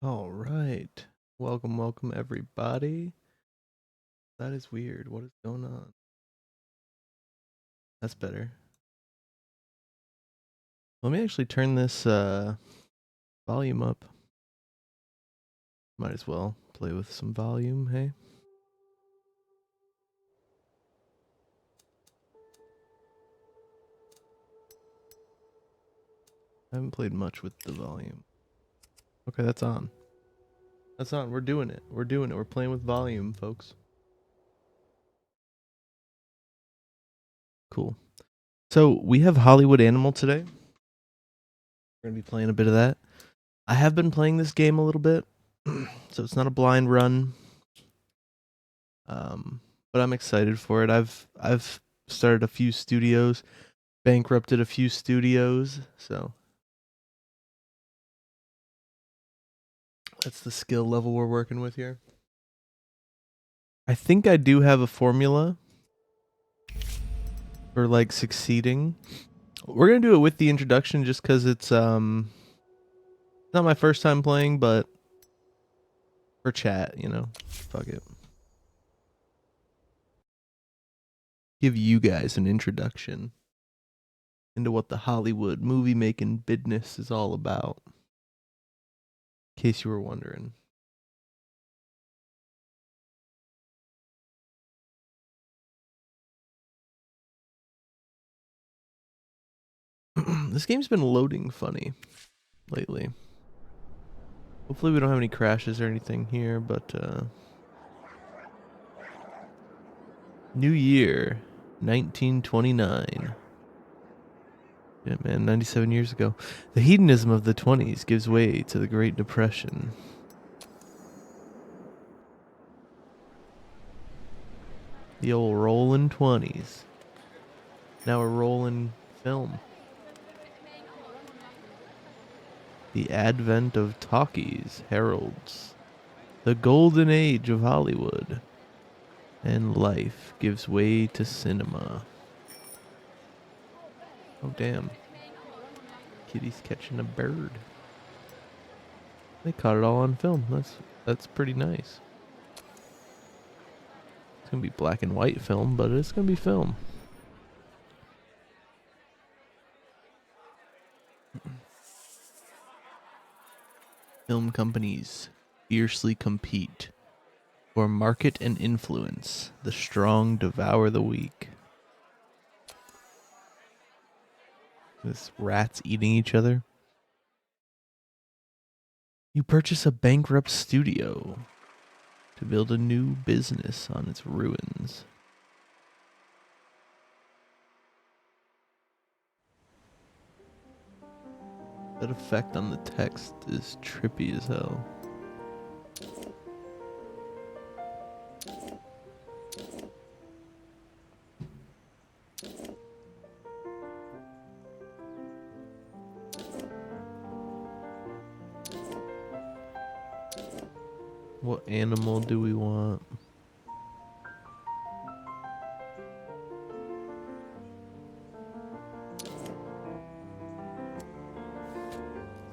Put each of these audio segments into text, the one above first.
All right. Welcome, everybody. That is weird. What is going on? That's better. Let me actually turn this volume up. Might as well play with some volume, hey? I haven't played much with the volume. Okay, that's on. That's on. We're doing it. We're doing it. We're playing with volume, folks. Cool. So we have Hollywood Animal today. We're going to be playing a bit of that. I have been playing this game a little bit, so it's not a blind run. But I'm excited for it. I've started a few studios, bankrupted a few studios, so that's the skill level we're working with here. I think I do have a formula for like succeeding. We're gonna do it with the introduction just because it's not my first time playing, but for chat, fuck it. Give you guys an introduction into what the Hollywood movie making business is all about. In case you were wondering. This game's been loading funny lately. Hopefully we don't have any crashes or anything here, but New Year, 1929. Yeah, man, 97 years ago. The hedonism of the 20s gives way to the Great Depression. The old rolling 20s. Now we're rolling film. The advent of talkies heralds the golden age of Hollywood, and life gives way to cinema. Oh, damn. Kitty's catching a bird. They caught it all on film. That's pretty nice. It's gonna be black and white film, but it's gonna be film. Film companies fiercely compete for market and influence. The strong devour the weak. This rats eating each other. You purchase a bankrupt studio to build a new business on its ruins. That effect on the text is trippy as hell. What animal do we want?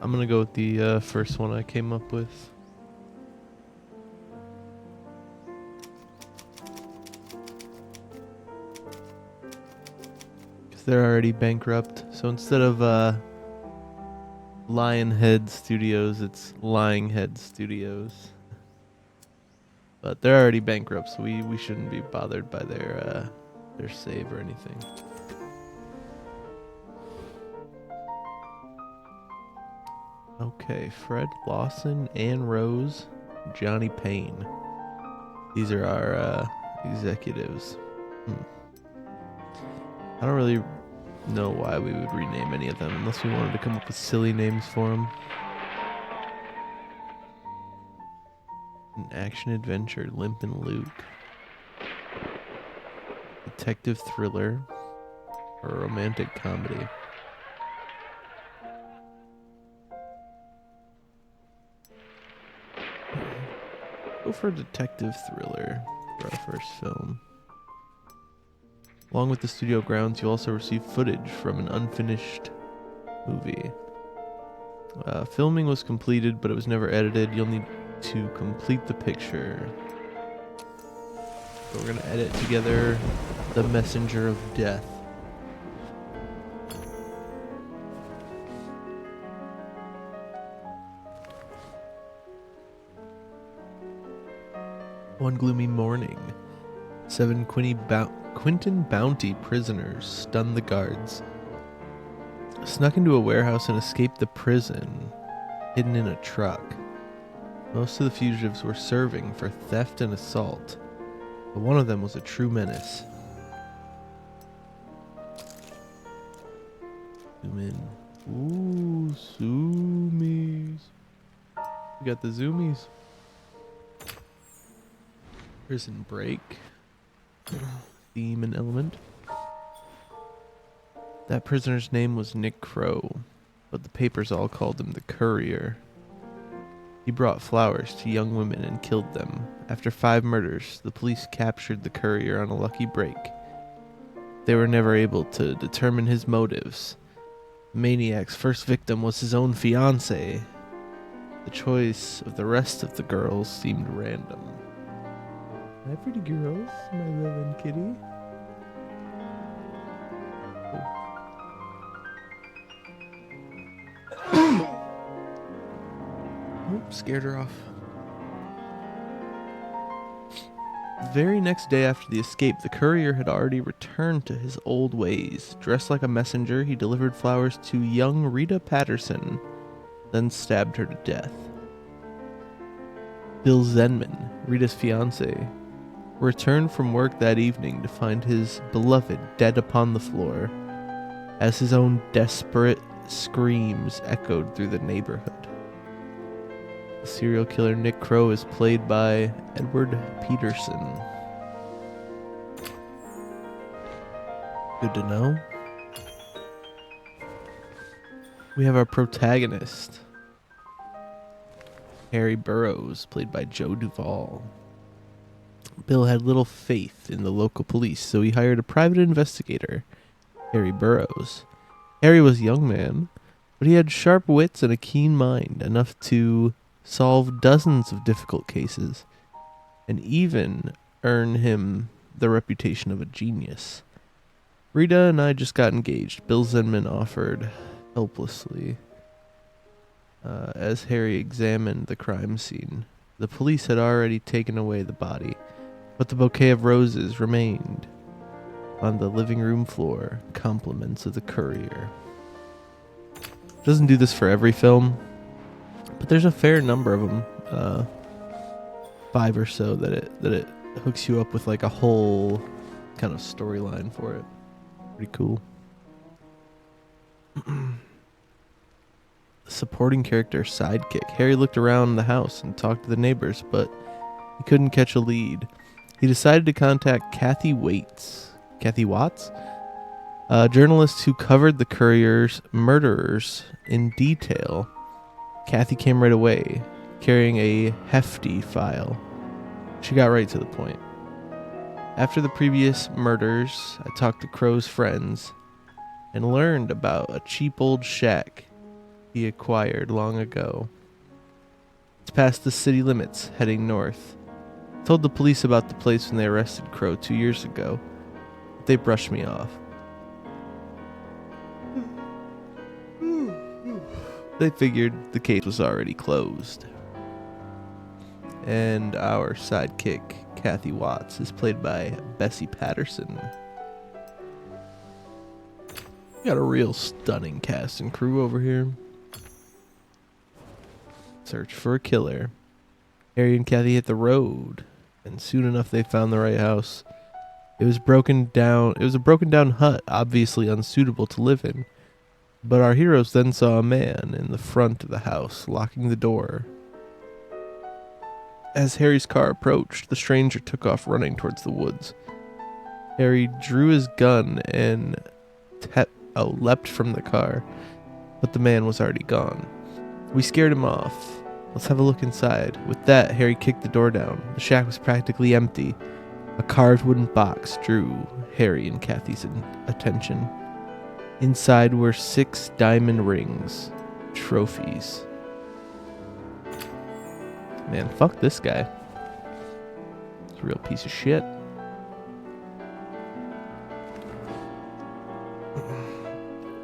I'm gonna go with the first one I came up with. Because they're already bankrupt. So instead of Lionhead Studios, it's Lyinghead Studios. But they're already bankrupt, so we shouldn't be bothered by their save or anything. Okay, Fred Lawson, Ann Rose, Johnny Payne. These are our executives. I don't really know why we would rename any of them unless we wanted to come up with silly names for them. An action adventure, Limp and Luke. Detective thriller, or a romantic comedy. Go for a detective thriller for our first film. Along with the studio grounds, you'll also receive footage from an unfinished movie. Filming was completed, but it was never edited. You'll need to complete the picture. So we're going to edit together The Messenger of Death. One gloomy morning, 7 Quinton Bounty prisoners stunned the guards, snuck into a warehouse and escaped the prison, hidden in a truck. Most of the fugitives were serving for theft and assault, but one of them was a true menace. Zoom in. Ooh, zoomies. We got the zoomies. Prison Break. Theme and element. That prisoner's name was Nick Crow, but the papers all called him the Courier. He brought flowers to young women and killed them. After 5 murders, the police captured the Courier on a lucky break. They were never able to determine his motives. The maniac's first victim was his own fiancée. The choice of the rest of the girls seemed random. Hi, pretty girls, my loving kitty. Oh, scared her off. The very next day after the escape, the courier had already returned to his old ways. Dressed like a messenger, he delivered flowers to young Rita Patterson, then stabbed her to death. Bill Zenman, Rita's fiancé, returned from work that evening to find his beloved dead upon the floor, as his own desperate screams echoed through the neighborhood. The serial killer Nick Crow is played by Edward Peterson. Good to know. We have our protagonist, Harry Burroughs, played by Joe Duvall. Bill had little faith in the local police, so he hired a private investigator, Harry Burroughs. Harry was a young man, but he had sharp wits and a keen mind, enough to solve dozens of difficult cases, and even earn him the reputation of a genius. Rita and I just got engaged, Bill Zenman offered helplessly, as Harry examined the crime scene. The police had already taken away the body, but the bouquet of roses remained on the living room floor, compliments of the courier. Doesn't do this for every film, but there's a fair number of them, 5 or so, that it hooks you up with like a whole kind of storyline for it. Pretty cool. Supporting character sidekick. Harry looked around the house and talked to the neighbors, but he couldn't catch a lead. He decided to contact Kathy Watts, a journalist who covered the Courier's murderers in detail. Kathy came right away, carrying a hefty file. She got right to the point. After the previous murders, I talked to Crow's friends and learned about a cheap old shack he acquired long ago. It's past the city limits, heading north. I told the police about the place when they arrested Crow 2 years ago, but they brushed me off. They figured the case was already closed. And our sidekick, Kathy Watts, is played by Bessie Patterson. Got a real stunning cast and crew over here. Search for a killer. Harry and Kathy hit the road, and soon enough they found the right house. It was a broken down hut, obviously unsuitable to live in. But our heroes then saw a man in the front of the house, locking the door. As Harry's car approached, the stranger took off running towards the woods. Harry drew his gun and leapt from the car, but the man was already gone. We scared him off. Let's have a look inside. With that, Harry kicked the door down. The shack was practically empty. A carved wooden box drew Harry and Kathy's attention. Inside were 6 diamond rings, Trophies. Man, fuck this guy. He's a real piece of shit.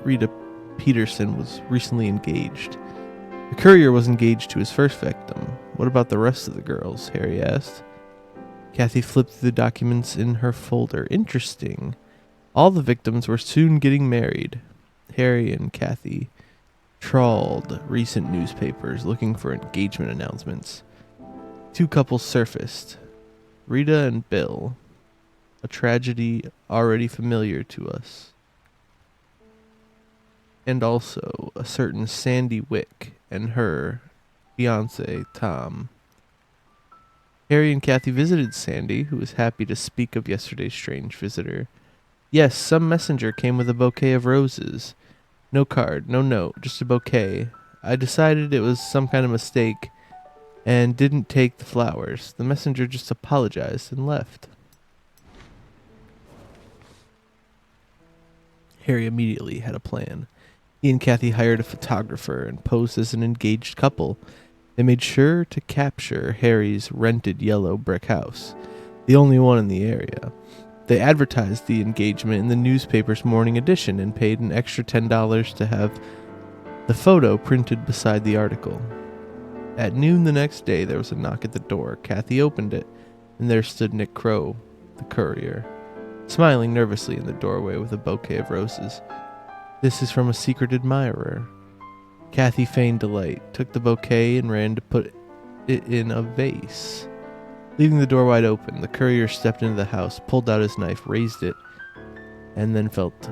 Rita Peterson was recently engaged. The courier was engaged to his first victim. What about the rest of the girls? Harry asked. Kathy flipped through the documents in her folder. Interesting. All the victims were soon getting married. Harry and Kathy trawled recent newspapers looking for engagement announcements. Two couples surfaced. Rita and Bill. A tragedy already familiar to us. And also a certain Sandy Wick and her fiancé, Tom. Harry and Kathy visited Sandy, who was happy to speak of yesterday's strange visitor. Yes, some messenger came with a bouquet of roses. No card, no note, just a bouquet. I decided it was some kind of mistake and didn't take the flowers. The messenger just apologized and left. Harry immediately had a plan. He and Kathy hired a photographer and posed as an engaged couple. They made sure to capture Harry's rented yellow brick house, the only one in the area. They advertised the engagement in the newspaper's morning edition and paid an extra $10 to have the photo printed beside the article. At noon the next day, there was a knock at the door. Kathy opened it, and there stood Nick Crow, the courier, smiling nervously in the doorway with a bouquet of roses. This is from a secret admirer. Kathy feigned delight, took the bouquet, and ran to put it in a vase. Leaving the door wide open, the courier stepped into the house, pulled out his knife, raised it, and then felt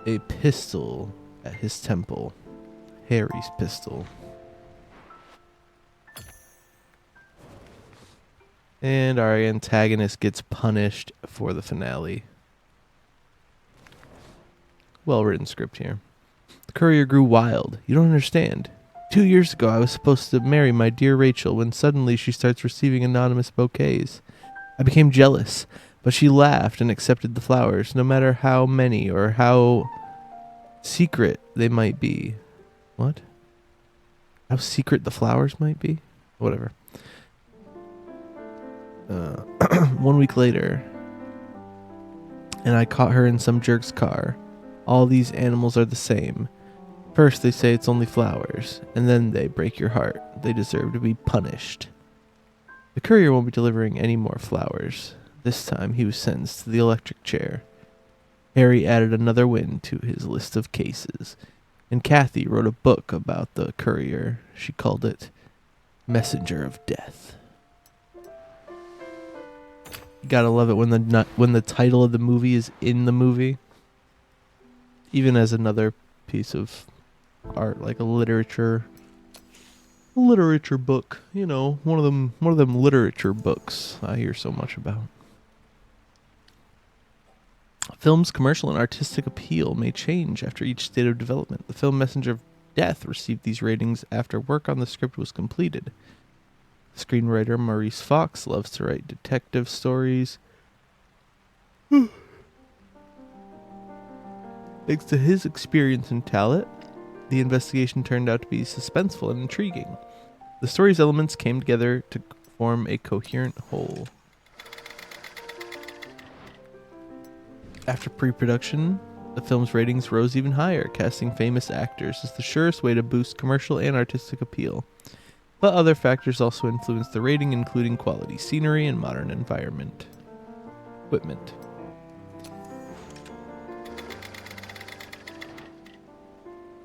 a pistol at his temple. Harry's pistol. And our antagonist gets punished for the finale. Well-written script here. The courier grew wild. You don't understand. 2 years ago, I was supposed to marry my dear Rachel when suddenly she starts receiving anonymous bouquets. I became jealous, but she laughed and accepted the flowers, no matter how many or how secret they might be. What? How secret the flowers might be? Whatever. 1 week later, and I caught her in some jerk's car. All these animals are the same. First they say it's only flowers, and then they break your heart. They deserve to be punished. The courier won't be delivering any more flowers. This time he was sentenced to the electric chair. Harry added another win to his list of cases, and Kathy wrote a book about the courier. She called it Messenger of Death. You gotta love it when the title of the movie is in the movie. Even as another piece of art, like a literature book, you know, one of them literature books I hear so much about. A film's commercial and artistic appeal may change after each stage of development. The film Messenger of Death received these ratings after work on the script was completed. Screenwriter Maurice Fox loves to write detective stories. Thanks to his experience and talent, the investigation turned out to be suspenseful and intriguing. The story's elements came together to form a coherent whole. After pre-production, the film's ratings rose even higher. Casting famous actors is the surest way to boost commercial and artistic appeal. But other factors also influenced the rating, including quality scenery and modern equipment.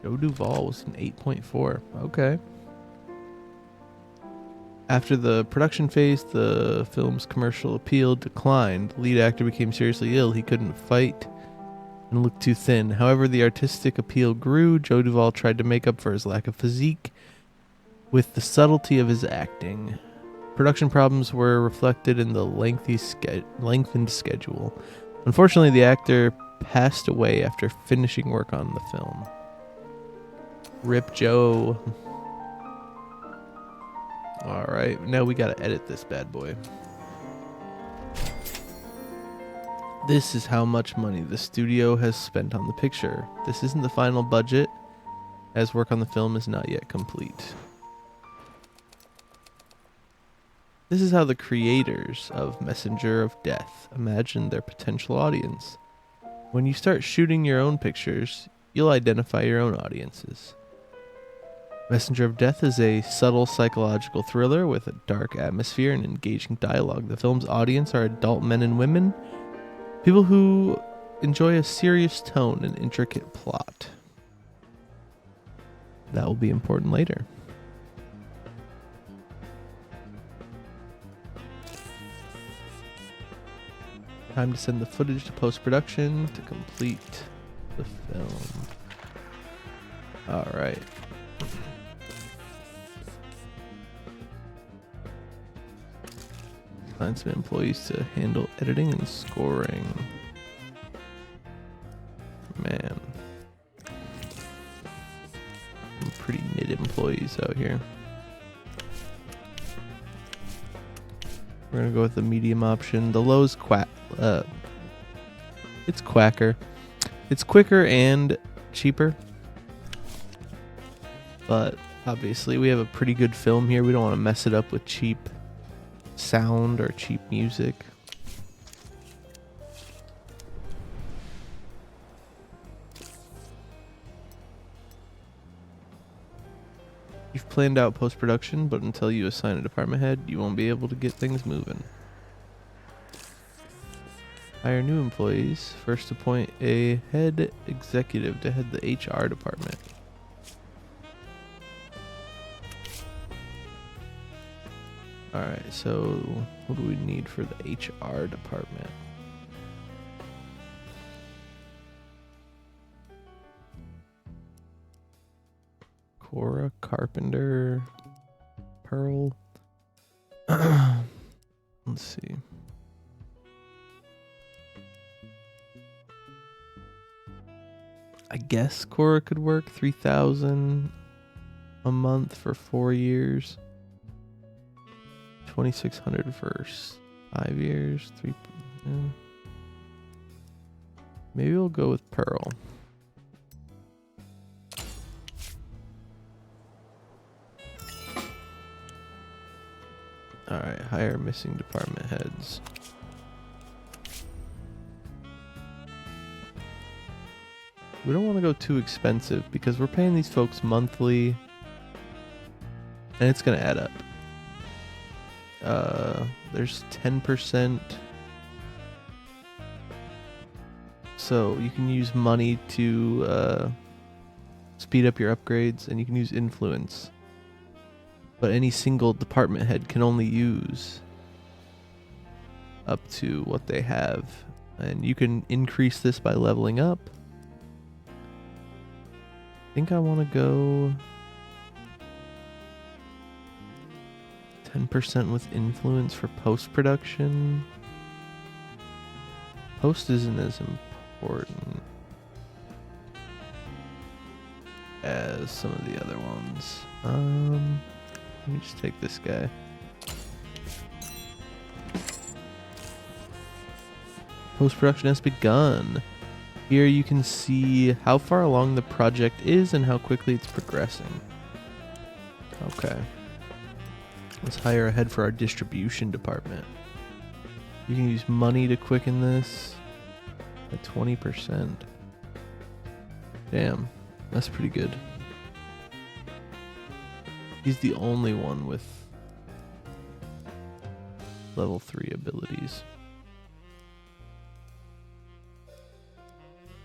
Joe Duvall was an 8.4. Okay. After the production phase, the film's commercial appeal declined. The lead actor became seriously ill. He couldn't fight and looked too thin. However, the artistic appeal grew. Joe Duvall tried to make up for his lack of physique with the subtlety of his acting. Production problems were reflected in the lengthened schedule. Unfortunately, the actor passed away after finishing work on the film. Rip Joe. Alright, now we gotta edit this bad boy. This is how much money the studio has spent on the picture. This isn't the final budget. as work on the film is not yet complete. This is how the creators of Messenger of Death imagined their potential audience. When you start shooting your own pictures, you'll identify your own audiences. Messenger of Death is a subtle psychological thriller with a dark atmosphere and engaging dialogue. The film's audience are adult men and women, people who enjoy a serious tone and intricate plot. That will be important later. Time to send the footage to post-production to complete the film. Alright. Find some employees to handle editing and scoring. Man. Some pretty mid employees out here. We're gonna go with the medium option. The low's it's quacker. It's quicker and cheaper. But obviously we have a pretty good film here. We don't want to mess it up with cheap sound or cheap music. You've planned out post-production, but until you assign a department head, you won't be able to get things moving. Hire new employees. First, appoint a head executive to head the HR department. Alright, so what do we need for the HR department? Cora, Carpenter, Pearl. Let's see. I guess Cora could work 3,000 a month for 4 years. 2,600 for 5 years. Maybe we'll go with Pearl. Alright, hire missing department heads. We don't want to go too expensive because we're paying these folks monthly and it's going to add up. There's 10%. So you can use money to speed up your upgrades, and you can use influence. But any single department head can only use up to what they have. And you can increase this by leveling up. I think I want to go 10% with influence for post-production. Post isn't as important as some of the other ones. Let me just take this guy. Post-production has begun. Here you can see how far along the project is and how quickly it's progressing. Okay. Let's hire a head for our distribution department. You can use money to quicken this at 20%. Damn, that's pretty good. He's the only one with level 3 abilities.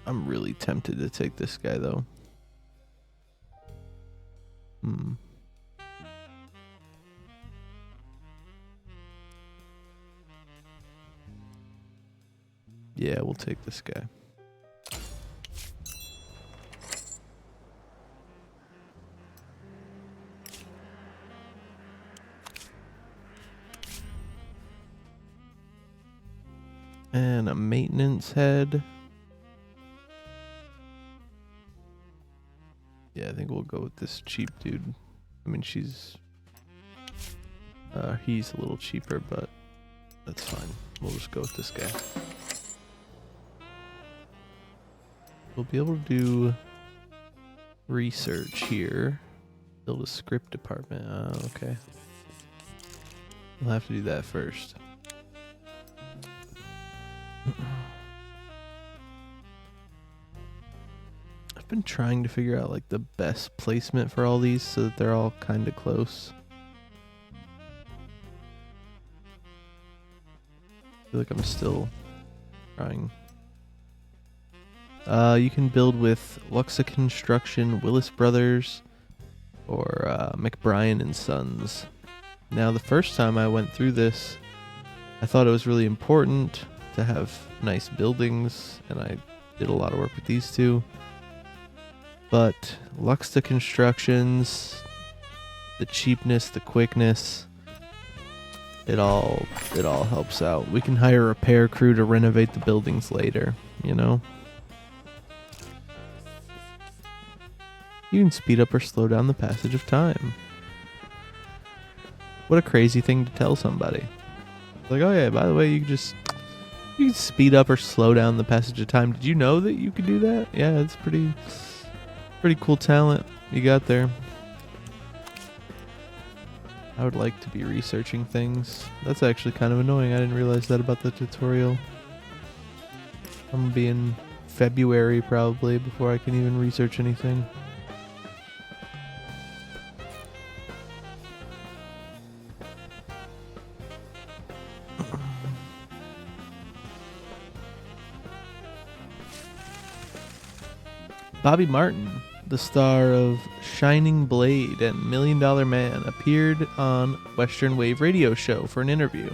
I'm really tempted to take this guy though. Yeah, we'll take this guy. And a maintenance head. Yeah, I think we'll go with this cheap dude. I mean, he's a little cheaper, but that's fine. We'll just go with this guy. We'll be able to do research here. Build a script department. Okay. We'll have to do that first. I've been trying to figure out like the best placement for all these so that they're all kind of close. I feel like I'm still trying. You can build with Luxa Construction, Willis Brothers, or McBrien and Sons. Now, the first time I went through this, I thought it was really important to have nice buildings, and I did a lot of work with these two. But Luxa Constructions, the cheapness, the quickness, it all helps out. We can hire a repair crew to renovate the buildings later, you know? You can speed up or slow down the passage of time. What a crazy thing to tell somebody. Like, oh yeah, by the way, you can speed up or slow down the passage of time. Did you know that you could do that? Yeah, it's pretty cool talent you got there. I would like to be researching things. That's actually kind of annoying. I didn't realize that about the tutorial. I'm gonna be in February probably before I can even research anything. Bobby Martin, the star of Shining Blade and $1 Million Man, appeared on Western Wave radio show for an interview.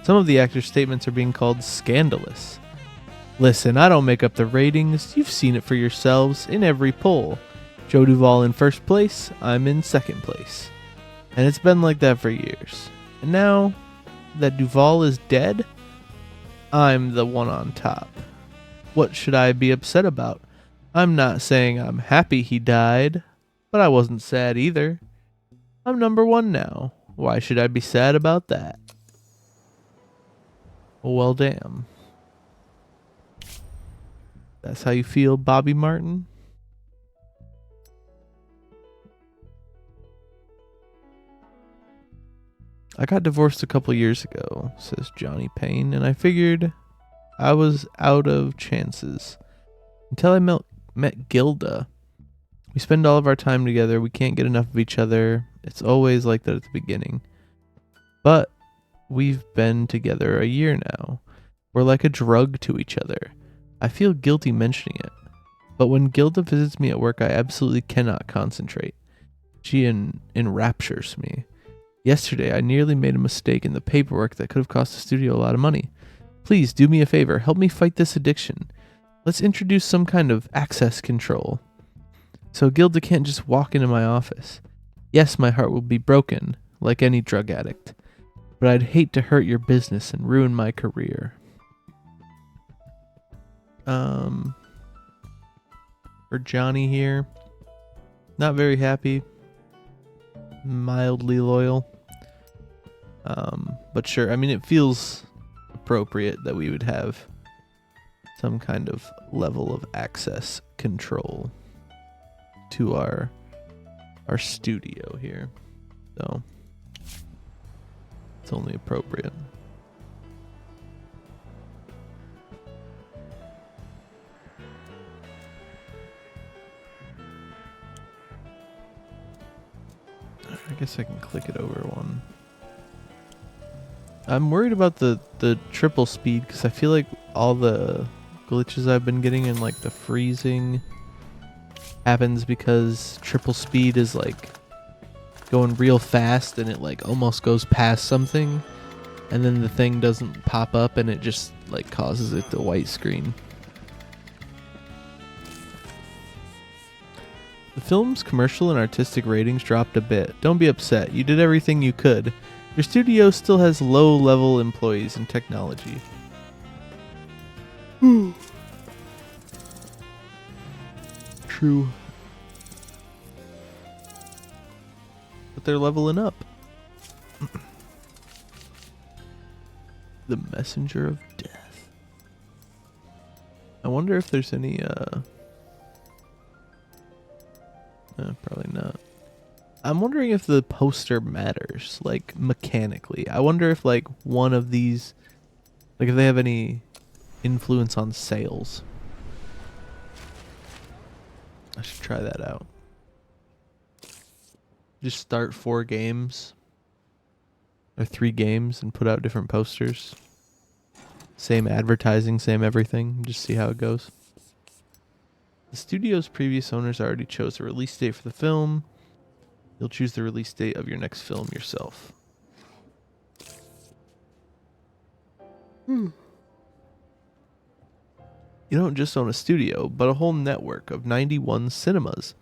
Some of the actor's statements are being called scandalous. Listen, I don't make up the ratings. You've seen it for yourselves in every poll. Joe Duvall in first place, I'm in second place. And it's been like that for years. And now that Duvall is dead, I'm the one on top. What should I be upset about? I'm not saying I'm happy he died, but I wasn't sad either. I'm number one now. Why should I be sad about that? Well, damn. That's how you feel, Bobby Martin? I got divorced a couple years ago, says Johnny Payne, and I figured I was out of chances. Until I met Gilda. We spend all of our time together. We can't get enough of each other. It's always like that at the beginning. But we've been together a year now. We're like a drug to each other. I feel guilty mentioning it. But when Gilda visits me at work, I absolutely cannot concentrate. She enraptures me. Yesterday, I nearly made a mistake in the paperwork that could have cost the studio a lot of money. Please do me a favor. Help me fight this addiction. Let's introduce some kind of access control. So Gilda can't just walk into my office. Yes, my heart will be broken, like any drug addict. But I'd hate to hurt your business and ruin my career. For Johnny here. Not very happy. Mildly loyal. But sure, I mean, it feels appropriate that we would have some kind of level of access control to our studio here. So it's only appropriate. I guess I can click it over one. I'm worried about the triple speed because I feel like all the glitches I've been getting in like the freezing happens because triple speed is like going real fast and it like almost goes past something and then the thing doesn't pop up and it just like causes it to white screen. The film's commercial and artistic ratings dropped a bit. Don't be upset. You did everything you could. Your studio still has low-level employees in technology. True. But they're leveling up. The Messenger of Death. I wonder if there's any Probably not. I'm wondering if the poster matters, like mechanically. I wonder if like one of these, like if they have any influence on sales. I should try that out. Just start 4 games or 3 games and put out different posters. Same advertising, same everything. Just see how it goes. The studio's previous owners already chose a release date for the film. You'll choose the release date of your next film yourself. You don't just own a studio, but a whole network of 91 cinemas.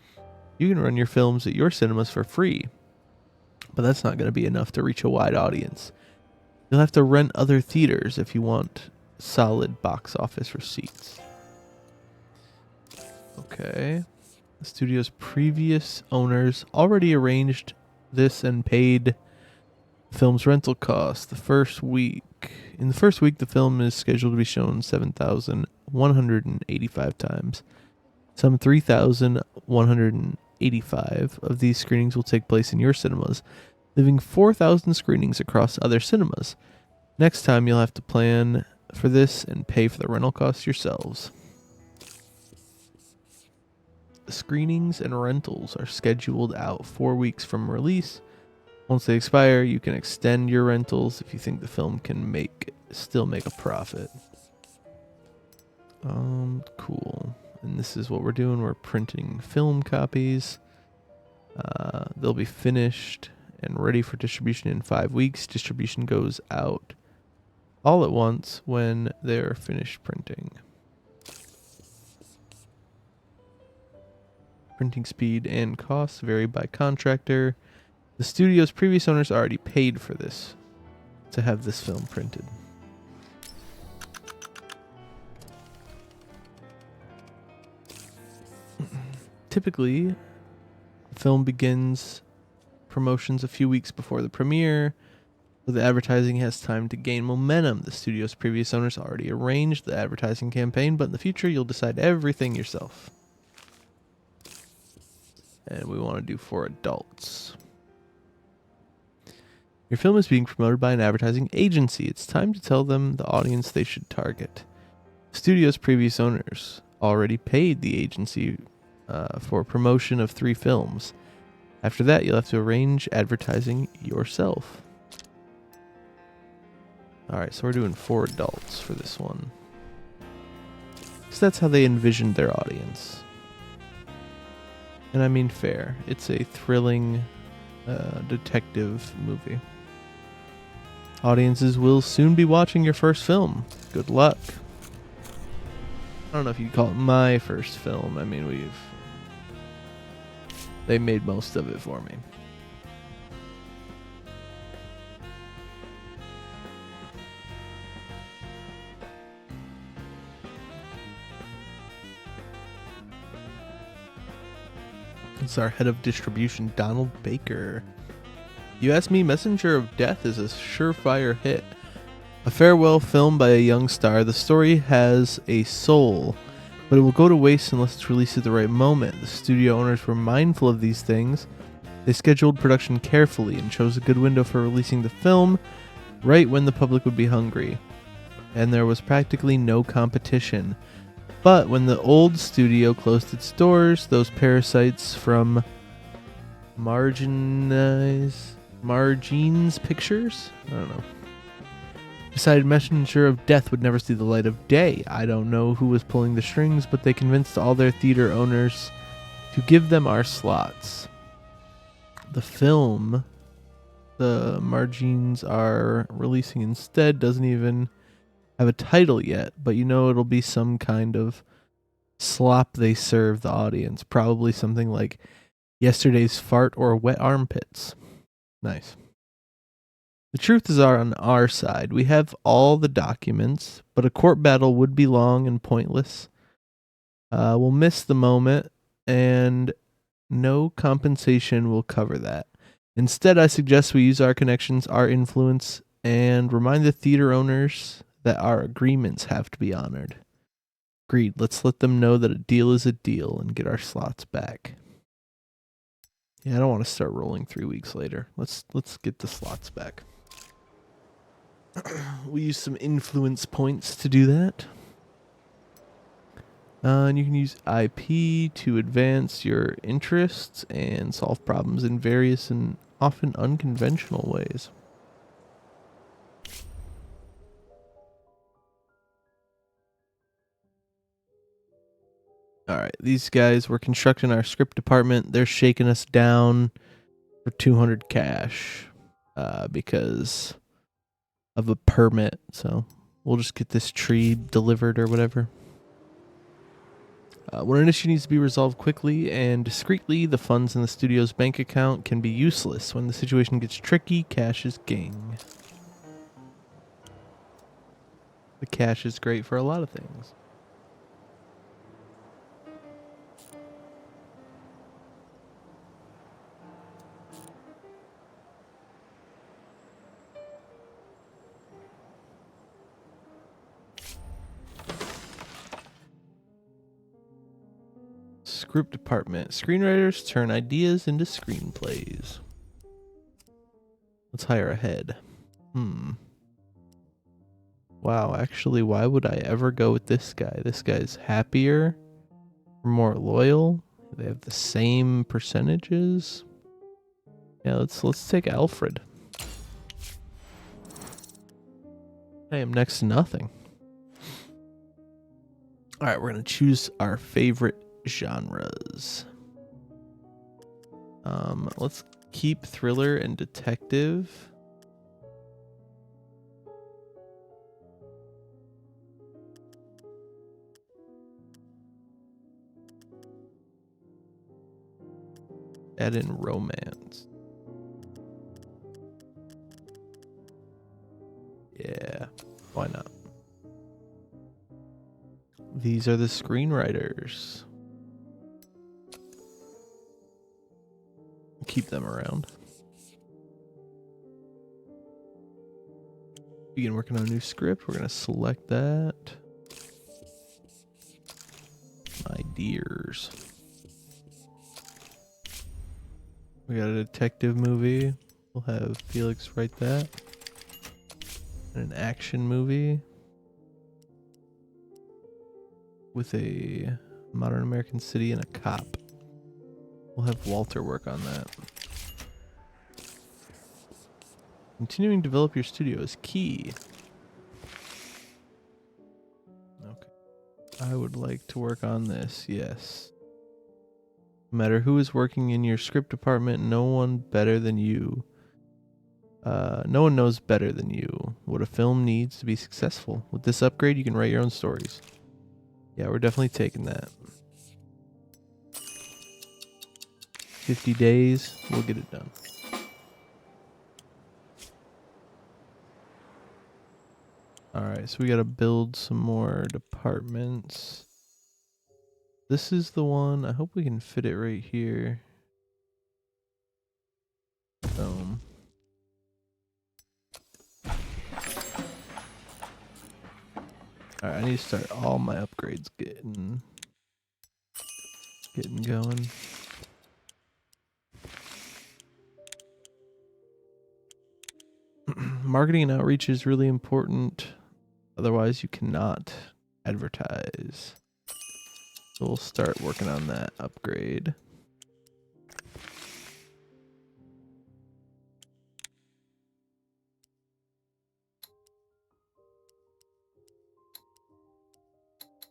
You can run your films at your cinemas for free, but that's not going to be enough to reach a wide audience. You'll have to rent other theaters if you want solid box office receipts. Okay. The studio's previous owners already arranged this and paid film's rental costs. In the first week, the film is scheduled to be shown 7,185 times. Some 3,185 of these screenings will take place in your cinemas, leaving 4,000 screenings across other cinemas. Next time, you'll have to plan for this and pay for the rental costs yourselves. The screenings and rentals are scheduled out 4 weeks from release. Once they expire, you can extend your rentals if you think the film can still make a profit. Cool. And this is what we're doing. We're printing film copies. They'll be finished and ready for distribution in 5 weeks. Distribution goes out all at once when they're finished printing. Printing speed and costs vary by contractor. The studio's previous owners already paid for this to have this film printed. Typically, the film begins promotions a few weeks before the premiere, so the advertising has time to gain momentum. The studio's previous owners already arranged the advertising campaign, but in the future, you'll decide everything yourself. And we want to do for adults. Your film is being promoted by an advertising agency. It's time to tell them the audience they should target. Studio's previous owners already paid the agency for promotion of 3 films. After that, you'll have to arrange advertising yourself. Alright, so we're doing for adults for this one. So that's how they envisioned their audience. And I mean fair. It's a thrilling detective movie. Audiences will soon be watching your first film. Good luck. I don't know if you'd call it my first film. I mean, they made most of it for me. It's our head of distribution, Donald Baker. You ask me, Messenger of Death is a surefire hit. A farewell film by a young star, the story has a soul, but it will go to waste unless it's released at the right moment. The studio owners were mindful of these things. They scheduled production carefully and chose a good window for releasing the film, right when the public would be hungry. And there was practically no competition. But when the old studio closed its doors, those parasites from Margines Pictures? I don't know. Decided Messenger of Death would never see the light of day. I don't know who was pulling the strings, but they convinced all their theater owners to give them our slots. The film the Margines are releasing instead doesn't even have a title yet, but you know it'll be some kind of slop they serve the audience. Probably something like Yesterday's Fart or Wet Armpits. Nice. The truth is on our side. We have all the documents, but a court battle would be long and pointless. We'll miss the moment, and no compensation will cover that. Instead, I suggest we use our connections, our influence, and remind the theater owners that our agreements have to be honored. Agreed. Let's let them know that a deal is a deal and get our slots back. Yeah, I don't want to start rolling 3 weeks later. Let's get the slots back. We use some influence points to do that. And you can use IP to advance your interests and solve problems in various and often unconventional ways. All right, these guys were constructing our script department. They're shaking us down for 200 cash because of a permit. So we'll just get this tree delivered or whatever. When an issue needs to be resolved quickly and discreetly, the funds in the studio's bank account can be useless. When the situation gets tricky, cash is king. The cash is great for a lot of things. Script department. Screenwriters turn ideas into screenplays. Let's hire a head. Wow, actually, why would I ever go with this guy? This guy's happier, more loyal. They have the same percentages. Yeah, let's take Alfred. I am next to nothing. All right, we're gonna choose our favorite genres. Let's keep thriller and detective. Add in romance. Yeah, why not? These are the screenwriters. Keep them around. Begin working on a new script. We're going to select that. My dears. We got a detective movie. We'll have Felix write that. And an action movie with a modern American city and a cop. We'll have Walter work on that. Continuing to develop your studio is key. Okay. I would like to work on this, yes. No matter who is working in your script department, no one better than you. No one knows better than you what a film needs to be successful. With this upgrade, you can write your own stories. Yeah, we're definitely taking that. 50 days, we'll get it done. Alright, so we gotta build some more departments. This is the one. I hope we can fit it right here. Boom. Alright, I need to start all my upgrades getting going. Marketing and outreach is really important. Otherwise, you cannot advertise. So we'll start working on that upgrade.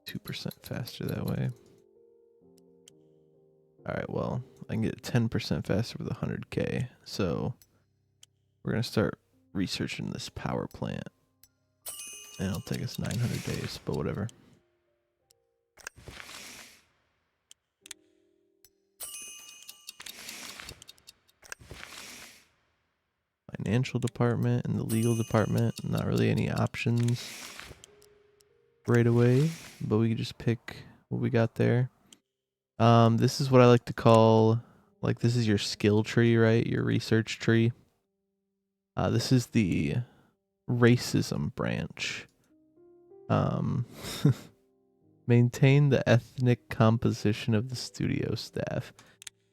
%2 faster that way. Alright, well, I can get 10% faster with 100K. So we're going to start researching this power plant. And it'll take us 900 days, but whatever. Financial department and the legal department. Not really any options right away, but we can just pick what we got there. This is what I like to call, like, this is your skill tree, right? Your research tree. This is the racism branch. Maintain the ethnic composition of the studio staff.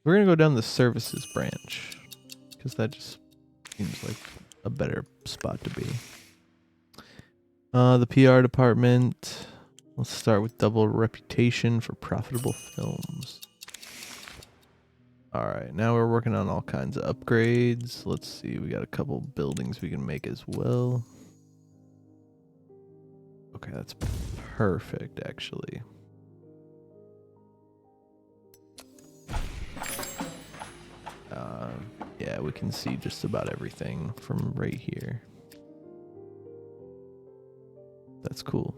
We're gonna go down the services branch because that just seems like a better spot to be. The PR department. Let's start with double reputation for profitable films. All right, now we're working on all kinds of upgrades. Let's see, we got a couple buildings we can make as well. Okay, that's perfect, actually. Yeah, we can see just about everything from right here. That's cool.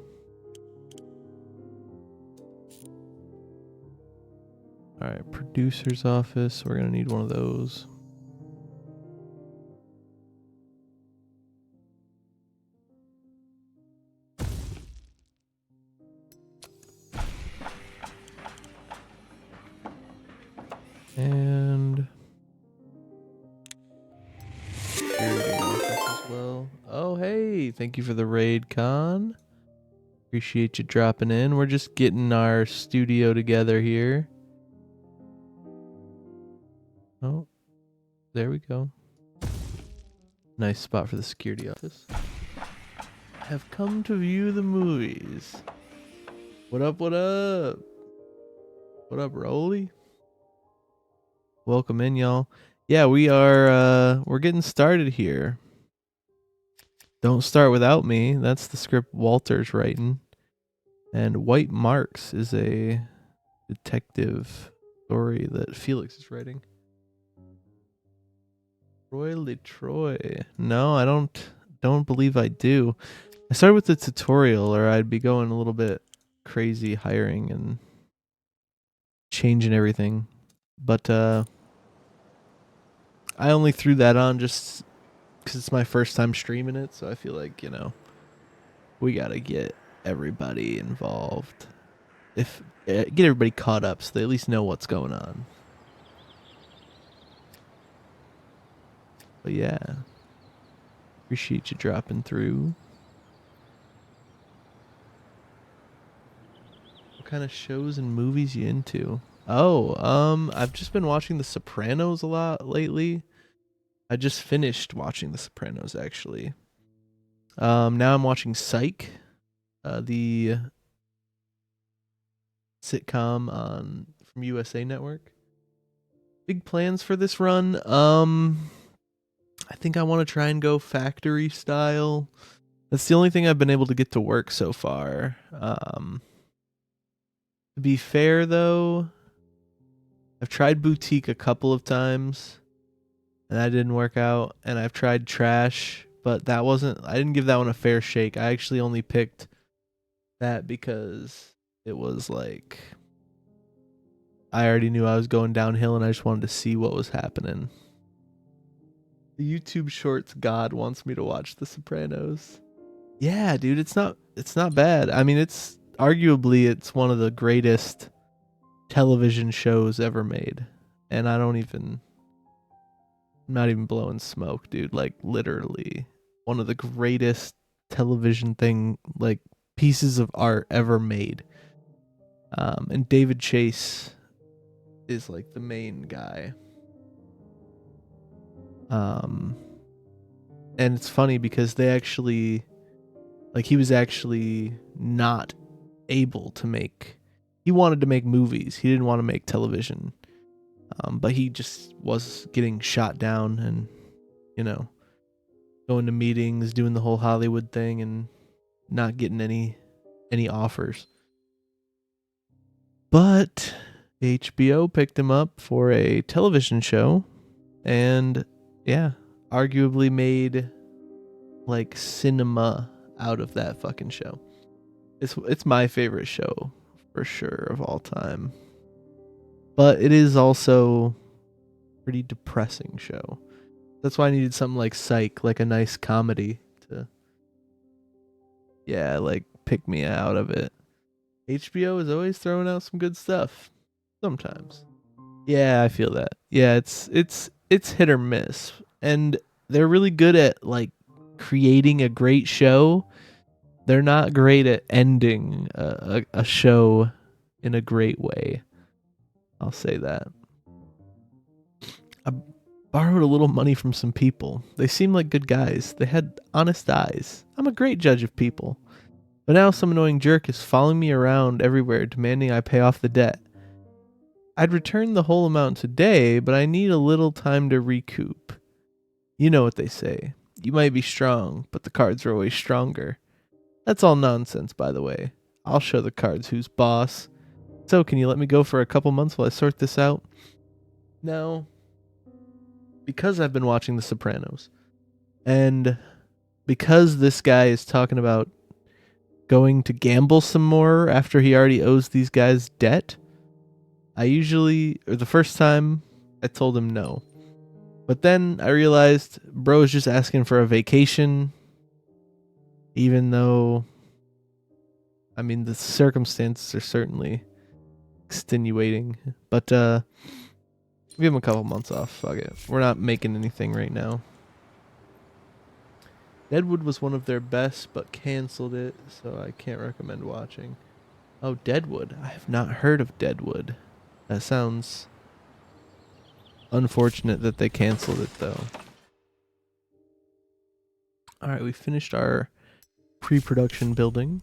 All right, producer's office. We're gonna need one of those. And security office as well. Oh, hey, thank you for the raid, Con. Appreciate you dropping in. We're just getting our studio together here. Oh, there we go. Nice spot for the security office. Have come to view the movies. What up, what up? What up, Rolly? Welcome in, y'all. Yeah, we're getting started here. Don't start without me. That's the script Walter's writing. And White Marks is a detective story that Felix is writing. Roy LeTroy. No, I don't believe I do. I started with the tutorial, or I'd be going a little bit crazy hiring and changing everything. But I only threw that on just because it's my first time streaming it, so I feel like, we gotta get everybody involved. Get everybody caught up so they at least know what's going on. But yeah, appreciate you dropping through. What kind of shows and movies you into? Oh, I've just been watching The Sopranos a lot lately. I just finished watching The Sopranos actually. Now I'm watching Psych, the sitcom from USA Network. Big plans for this run. I think I want to try and go factory style. That's the only thing I've been able to get to work so far. To be fair though, I've tried boutique a couple of times and that didn't work out, and I've tried trash, but I didn't give that one a fair shake. I actually only picked that because it was like I already knew I was going downhill and I just wanted to see what was happening. The YouTube Shorts God wants me to watch The Sopranos. Yeah, dude, it's not bad. I mean, it's one of the greatest television shows ever made. And I'm not even blowing smoke, dude. Like literally one of the greatest television pieces of art ever made. And David Chase is like the main guy. And it's funny because he was actually not able to he wanted to make movies. He didn't want to make television. But he just was getting shot down and, going to meetings, doing the whole Hollywood thing and not getting any offers. But HBO picked him up for a television show and yeah, arguably made like cinema out of that fucking show. It's my favorite show for sure of all time. But it is also a pretty depressing show. That's why I needed something like Psych, like a nice comedy to pick me out of it. HBO is always throwing out some good stuff. Sometimes. Yeah, I feel that. Yeah, it's hit or miss. And they're really good at like creating a great show. They're not great at ending a show in a great way. I'll say that. Borrowed a little money from some people. They seemed like good guys. They had honest eyes. I'm a great judge of people. But now some annoying jerk is following me around everywhere, demanding I pay off the debt. I'd return the whole amount today, but I need a little time to recoup. You know what they say. You might be strong, but the cards are always stronger. That's all nonsense, by the way. I'll show the cards who's boss. So, can you let me go for a couple months while I sort this out? Now, because I've been watching The Sopranos, and because this guy is talking about going to gamble some more after he already owes these guys debt, the first time, I told him no. But then I realized bro is just asking for a vacation, even though, I mean, the circumstances are certainly extenuating. But give him a couple months off. Fuck it. We're not making anything right now. Deadwood was one of their best, but canceled it, so I can't recommend watching. Oh, Deadwood. I have not heard of Deadwood. That sounds unfortunate that they canceled it, though. Alright, we finished our pre-production building.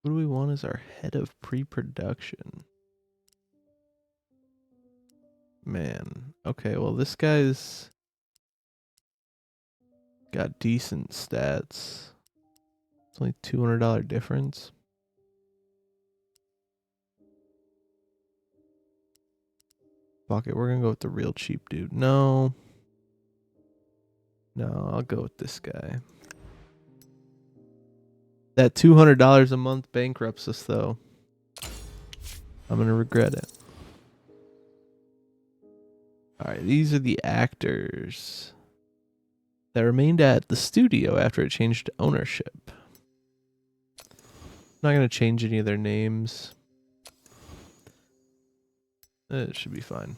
Who do we want as our head of pre-production? Man. Okay, well, this guy's got decent stats. It's only $200 difference. Fuck it, we're gonna go with the real cheap dude. No, I'll go with this guy. That $200 a month bankrupts us, though. I'm gonna regret it. Alright, these are the actors that remained at the studio after it changed ownership. I'm not gonna change any of their names. It should be fine.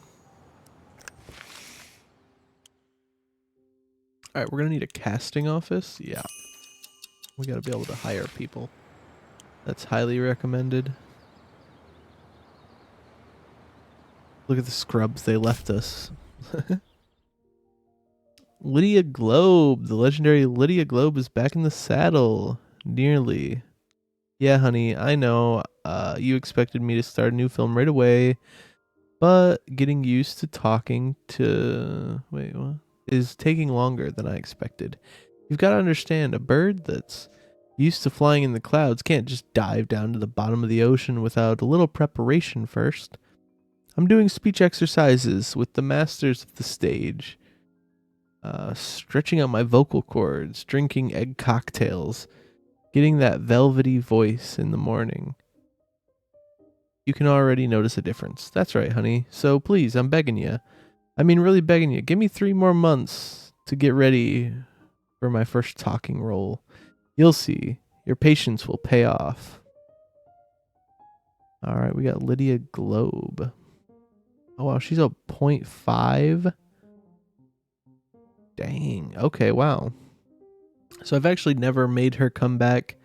Alright, we're gonna need a casting office. Yeah. We gotta be able to hire people. That's highly recommended. Look at the scrubs they left us. Lydia Globe. The legendary Lydia Globe is back in the saddle. Nearly. Yeah, honey, I know. You expected me to start a new film right away. But getting used to talking to... Wait, what? Is taking longer than I expected. You've got to understand, a bird that's used to flying in the clouds can't just dive down to the bottom of the ocean without a little preparation first. I'm doing speech exercises with the masters of the stage. Stretching out my vocal cords, drinking egg cocktails, getting that velvety voice in the morning. You can already notice a difference. That's right, honey. So please, I'm begging you. I mean, really begging you. Give me 3 more months to get ready for my first talking role. You'll see. Your patience will pay off. All right, we got Lydia Globe. Oh, wow, she's a 0.5. Dang. Okay, wow. So I've actually never made her come back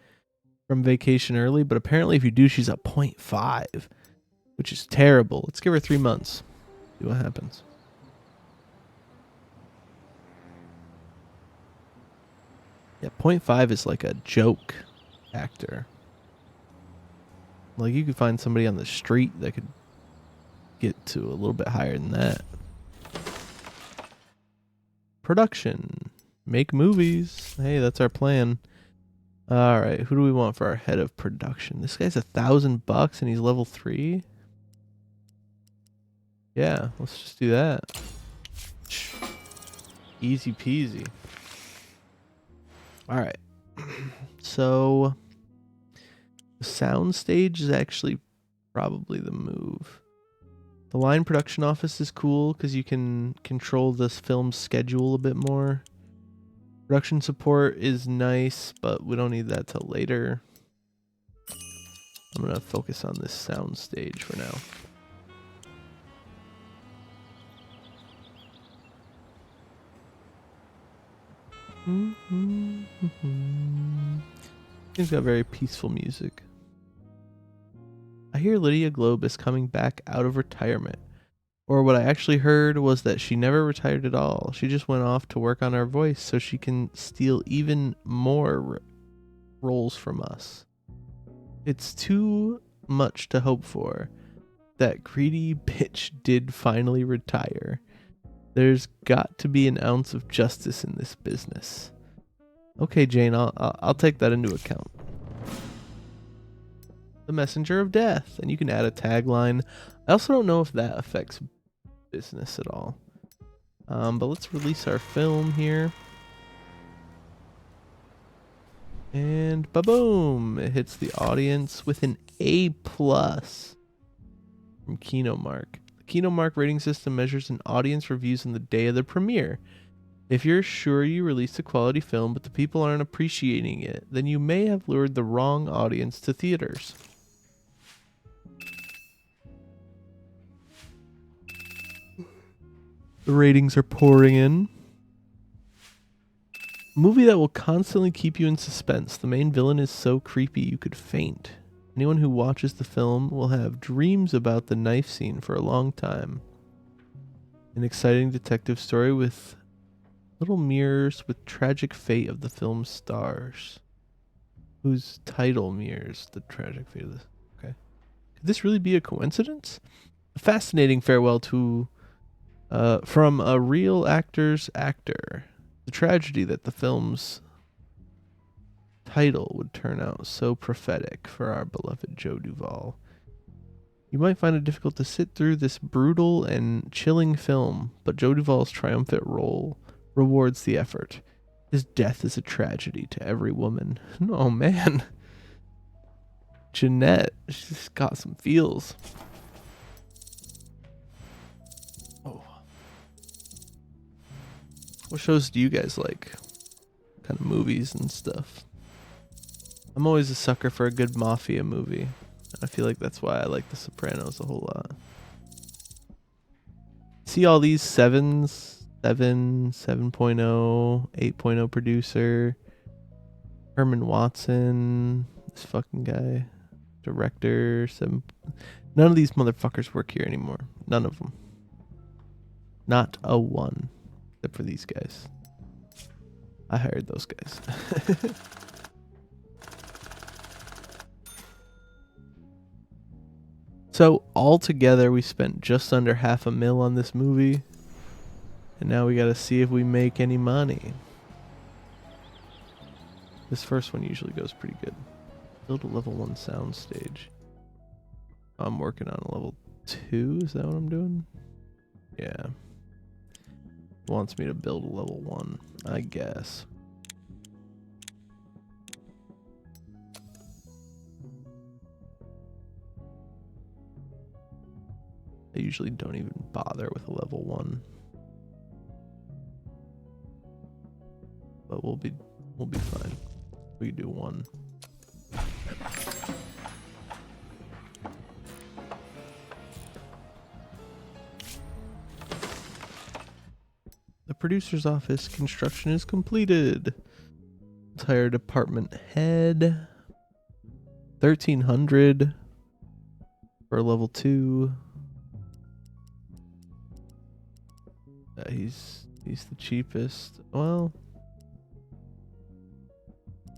from vacation early, but apparently if you do, she's a 0.5, which is terrible. Let's give her 3 months. See what happens. Yeah, 0.5 is like a joke actor. Like, you could find somebody on the street that could get to a little bit higher than that. Production. Make movies. Hey, that's our plan. All right, who do we want for our head of production? This guy's $1,000 and he's level 3. Yeah, let's just do that. Easy peasy. All right. So the sound stage is actually probably the move. The line production office is cool because you can control this film's schedule a bit more. Production support is nice, but we don't need that till later. I'm going to focus on this sound stage for now. It's got very peaceful music. I hear Lydia Globe is coming back out of retirement. Or what I actually heard was that she never retired at all. She just went off to work on her voice so she can steal even more roles from us. It's too much to hope for. That greedy bitch did finally retire. There's got to be an ounce of justice in this business. Okay, Jane, I'll take that into account. The messenger of death, and you can add a tagline. I also don't know if that affects business at all. But let's release our film here. And ba-boom! It hits the audience with an A+ from KinoMark. The KinoMark rating system measures an audience reviews on the day of the premiere. If you're sure you released a quality film but the people aren't appreciating it, then you may have lured the wrong audience to theaters. The ratings are pouring in. Movie that will constantly keep you in suspense. The main villain is so creepy you could faint. Anyone who watches the film will have dreams about the knife scene for a long time. An exciting detective story with little mirrors with tragic fate of the film's stars. Whose title mirrors the tragic fate of this. Okay. Could this really be a coincidence? A fascinating farewell to from a real actor's actor. The tragedy that the film's title would turn out so prophetic for our beloved Joe Duvall. You might find it difficult to sit through this brutal and chilling film, but Joe Duvall's triumphant role rewards the effort. His death is a tragedy to every woman. Oh man. Jeanette, she's got some feels. Oh. What shows do you guys like? Kind of movies and stuff. I'm always a sucker for a good mafia movie. I feel like that's why I like The Sopranos a whole lot. See all these 7s? 7, 7.0, 8.0 producer. Herman Watson. This fucking guy. Director. 7. None of these motherfuckers work here anymore. None of them. Not a one. Except for these guys. I hired those guys. So altogether we spent just under $500,000 on this movie. And now we gotta see if we make any money. This first one usually goes pretty good. Build a level 1 sound stage. I'm working on a level 2, is that what I'm doing? Yeah. Wants me to build a level 1, I guess. I usually don't even bother with a level 1. But we'll be fine. We do 1. The producer's office construction is completed. Entire department head. 1,300 for level 2. He's the cheapest. Well,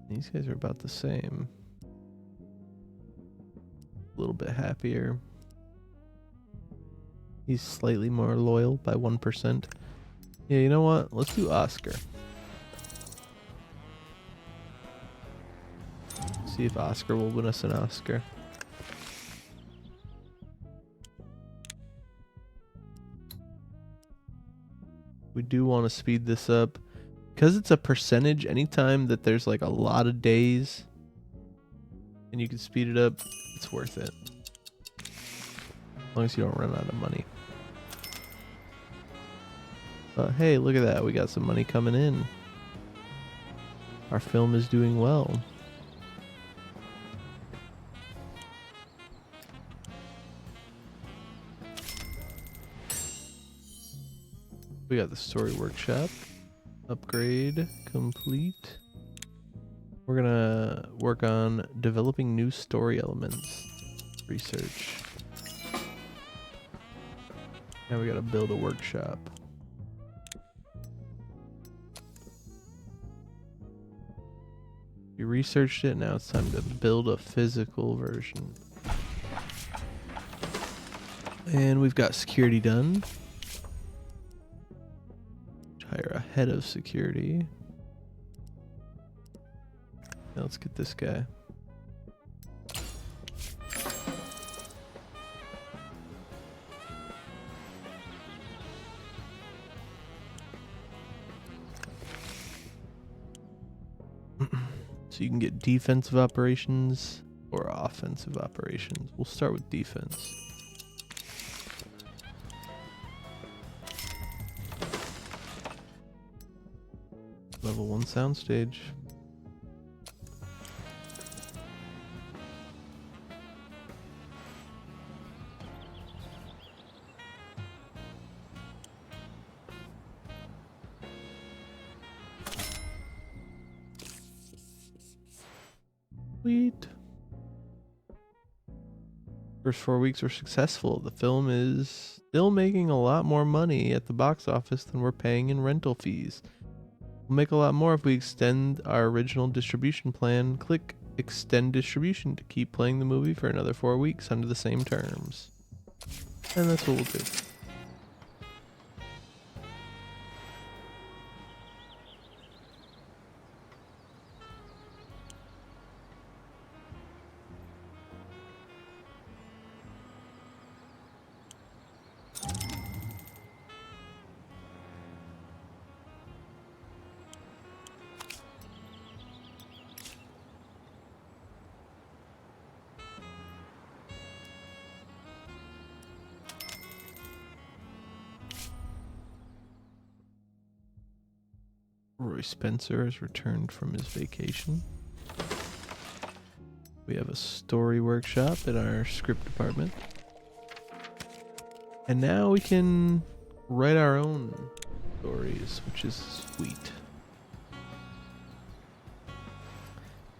these guys are about the same. A little bit happier. He's slightly more loyal by 1%. Yeah, you know what? Let's do Oscar. See if Oscar will win us an Oscar. We do want to speed this up. Because it's a percentage, anytime that there's like a lot of days and you can speed it up, it's worth it. As long as you don't run out of money. But hey, look at that. We got some money coming in. Our film is doing well. We got the story workshop. Upgrade complete. We're gonna work on developing new story elements. Research. Now we gotta build a workshop. We researched it, now it's time to build a physical version. And we've got security done. Hire a head of security. Now let's get this guy. So you can get defensive operations or offensive operations. We'll start with defense. Level 1 soundstage. Sweet. First 4 weeks were successful. The film is still making a lot more money at the box office than we're paying in rental fees. We'll make a lot more if we extend our original distribution plan. Click extend distribution to keep playing the movie for another 4 weeks under the same terms. And that's what we'll do. Roy Spencer has returned from his vacation. We have a story workshop in our script department. And now we can write our own stories, which is sweet.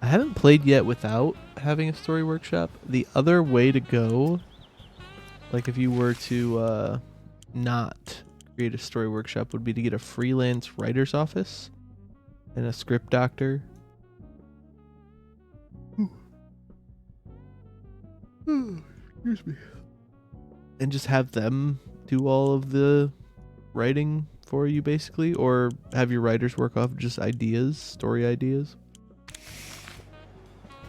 I haven't played yet without having a story workshop. The other way to go, like if you were to not create a story workshop, would be to get a freelance writer's office and a script doctor. Excuse me. And just have them do all of the writing for you, basically, or have your writers work off just ideas, story ideas.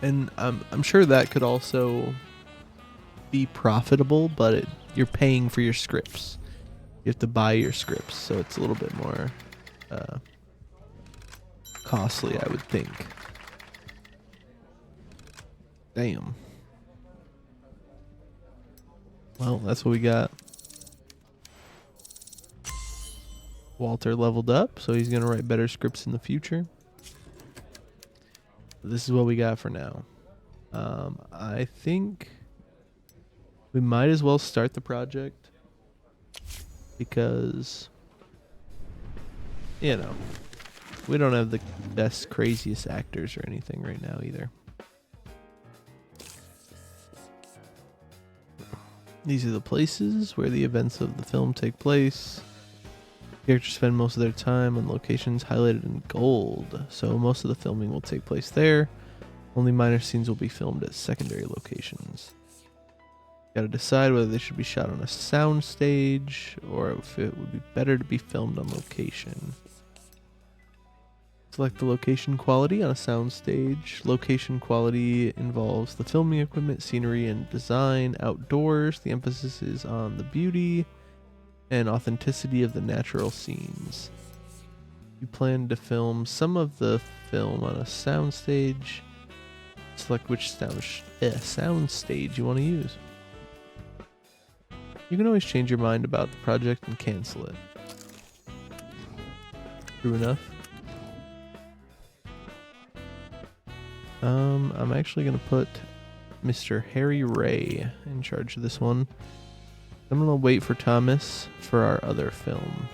And I'm sure that could also be profitable, but you're paying for your scripts. You have to buy your scripts, so it's a little bit more costly, I would think. Damn. Well, that's what we got. Walter leveled up, so he's going to write better scripts in the future. This is what we got for now. I think we might as well start the project because, you know, we don't have the best, craziest actors or anything right now either. These are the places where the events of the film take place. Characters spend most of their time on locations highlighted in gold, so most of the filming will take place there. Only minor scenes will be filmed at secondary locations. Gotta decide whether they should be shot on a sound stage or if it would be better to be filmed on location. Select the location quality on a sound stage. Location quality involves the filming equipment, scenery, and design. Outdoors, the emphasis is on the beauty and authenticity of the natural scenes. You plan to film some of the film on a sound stage. Select which sound stage you want to use. You can always change your mind about the project and cancel it. True enough. I'm actually going to put Mr. Harry Ray in charge of this one. I'm going to wait for Thomas for our other film.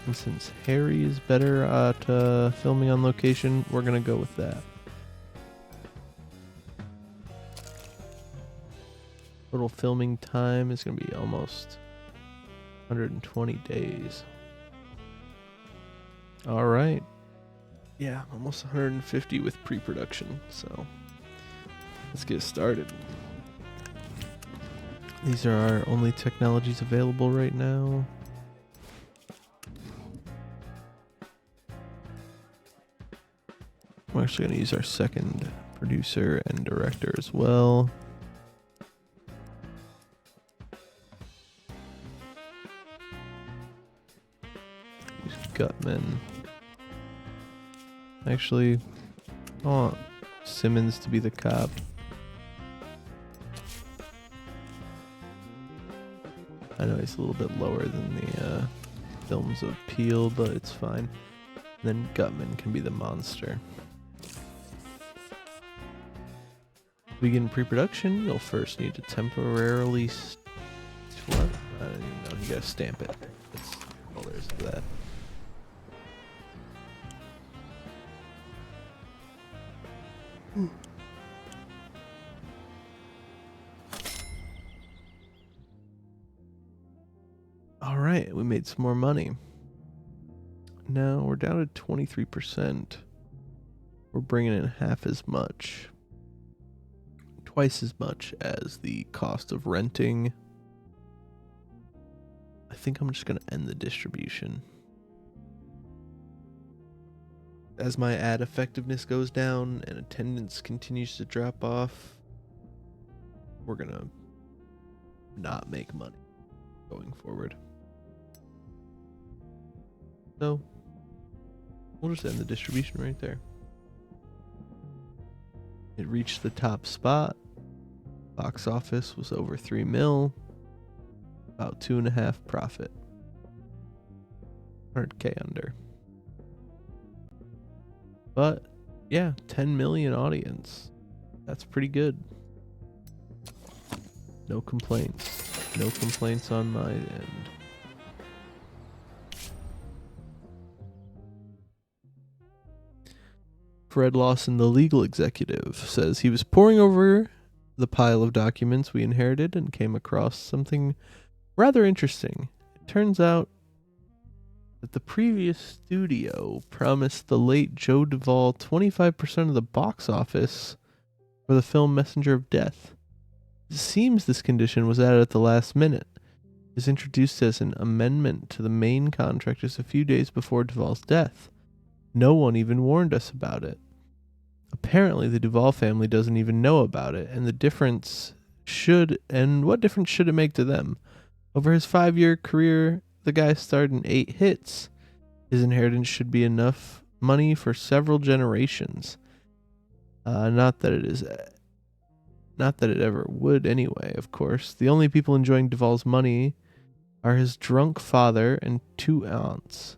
And since Harry is better at filming on location, we're going to go with that. Total filming time is going to be almost 120 days. All right. Yeah, almost 150 with pre-production. So let's get started. These are our only technologies available right now. We're actually going to use our second producer and director as well. Use Gutman. Actually, I want Simmons to be the cop. I know he's a little bit lower than the films of Peele, but it's fine. And then Gutman can be the monster. To begin pre-production, you'll first need to temporarily... what? I don't even know. You gotta stamp it. That's all there is to that. All right, we made some more money. Now we're down to 23%. We're bringing in half as much. Twice as much as the cost of renting. I think I'm just going to end the distribution. As my ad effectiveness goes down and attendance continues to drop off, we're going to not make money going forward. So we'll just end the distribution right there. It reached the top spot. Box office was over 3 mil. About 2.5 profit. 100K under. But yeah, 10 million audience. That's pretty good. No complaints. No complaints on my end. Fred Lawson, the legal executive, says he was poring over the pile of documents we inherited and came across something rather interesting. It turns out that the previous studio promised the late Joe Duvall 25% of the box office for the film Messenger of Death. It seems this condition was added at the last minute. It was introduced as an amendment to the main contract just a few days before Duvall's death. No one even warned us about it. Apparently, the Duvall family doesn't even know about it, and what difference should it make to them? Over his 5-year career, the guy starred in 8 hits. His inheritance should be enough money for several generations. Not that it ever would anyway, of course. The only people enjoying Duvall's money are his drunk father and 2 aunts.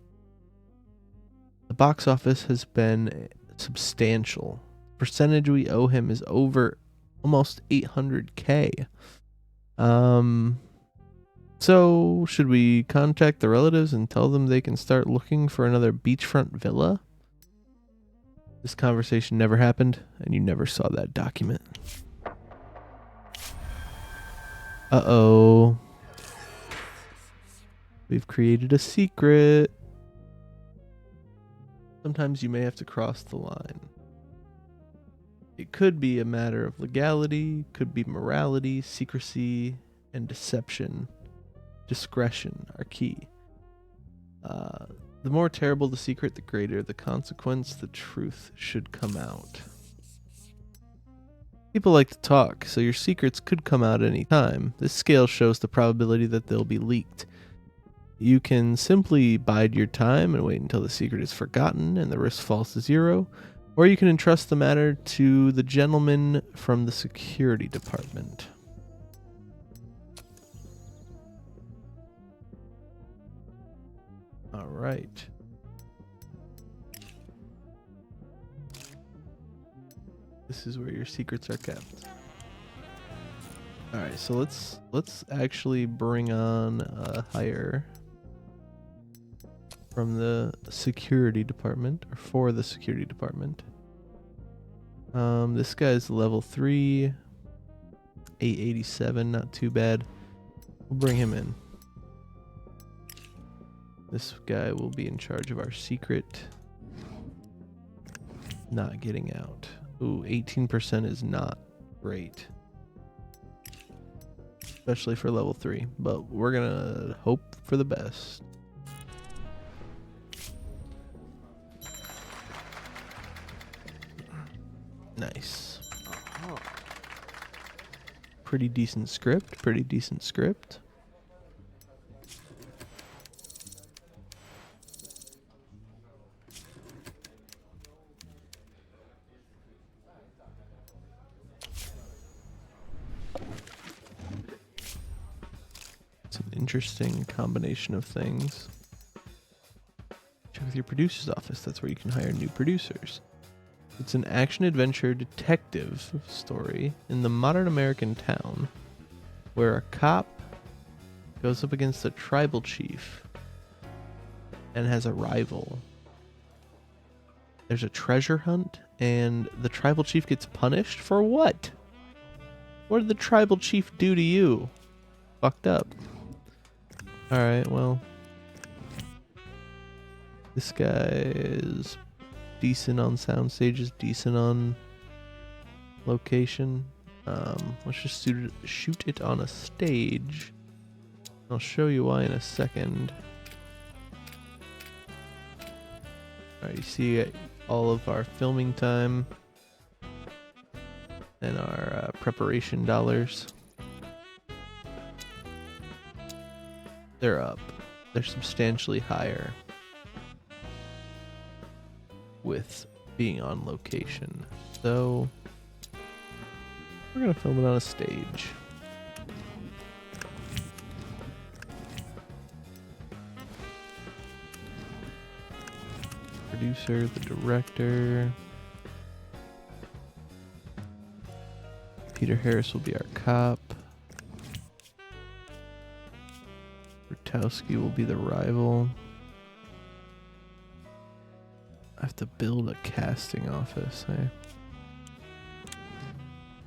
The box office has been substantial. The percentage we owe him is over almost 800K. So should we contact the relatives and tell them they can start looking for another beachfront villa? This conversation never happened, and you never saw that document. Uh-oh. We've created a secret. Sometimes you may have to cross the line. It could be a matter of legality, could be morality, secrecy, and deception. Discretion are key. The more terrible the secret, the greater the consequence. The truth should come out. People like to talk, so your secrets could come out any time. This scale shows the probability that they'll be leaked. You can simply bide your time and wait until the secret is forgotten and the risk falls to 0, or you can entrust the matter to the gentleman from the security department. All right. This is where your secrets are kept. All right, so let's actually bring on a hire from the security department, or for the security department. This guy's level 3. 887, not too bad. We'll bring him in. This guy will be in charge of our secret. Not getting out. Ooh, 18% is not great. Especially for level 3. But we're gonna hope for the best. Nice. Pretty decent script. Pretty decent script. It's an interesting combination of things. Check with your producer's office. That's where you can hire new producers. It's an action-adventure detective story in the modern American town where a cop goes up against a tribal chief and has a rival. There's a treasure hunt, and the tribal chief gets punished for what? What did the tribal chief do to you? Fucked up. Alright, well. This guy is decent on sound stages, decent on location. Let's just shoot it on a stage. I'll show you why in a second. Alright, you see all of our filming time and our preparation dollars. They're up. They're substantially higher with being on location. So we're gonna film it on a stage. Producer, the director. Peter Harris will be our cop. Rutowski will be the rival. I have to build a casting office, eh?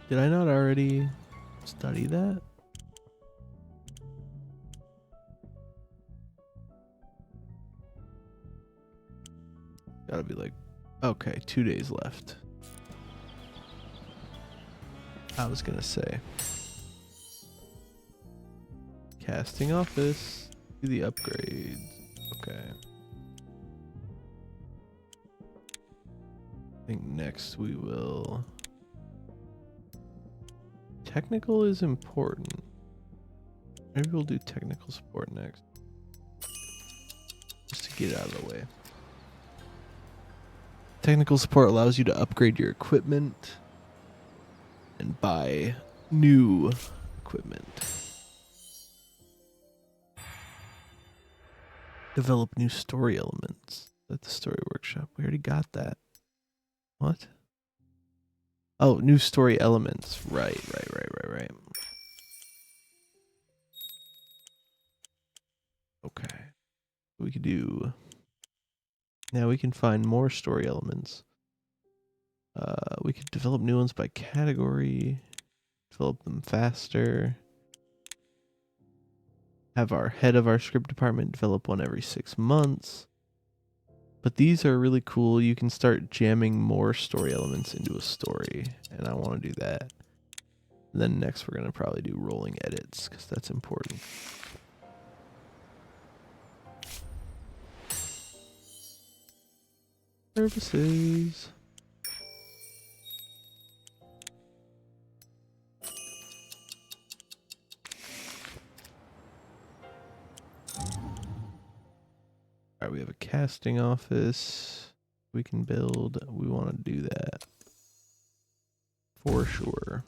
Did I not already study that? Gotta be like, okay, 2 days left. I was gonna say. Casting office, do the upgrades. Okay. I think next we will... Technical is important. Maybe we'll do technical support next. Just to get it out of the way. Technical support allows you to upgrade your equipment and buy new equipment. Develop new story elements at the story workshop. We already got that. What? Oh, new story elements. Right. Okay. We could do... Now we can find more story elements. We could develop new ones by category. Develop them faster. Have our head of our script department develop one every 6 months. But these are really cool. You can start jamming more story elements into a story. And I want to do that. And then next we're going to probably do rolling edits because that's important. Services. Alright, we have a casting office we can build. We want to do that for sure.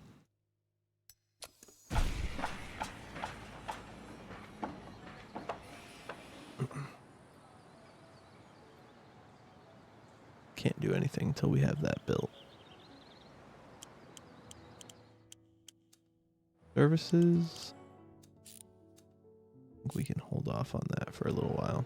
Can't do anything until we have that built. Services. I think we can hold off on that for a little while.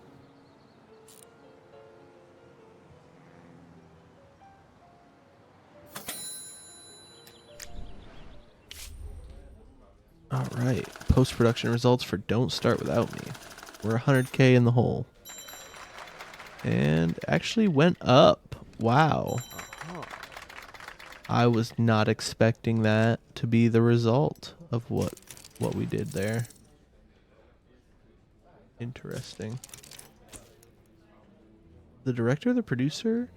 right. Post-production results for Don't Start Without Me. We're 100K in the hole. And actually went up. Wow. I was not expecting that to be the result of what we did there. Interesting. The director, the producer,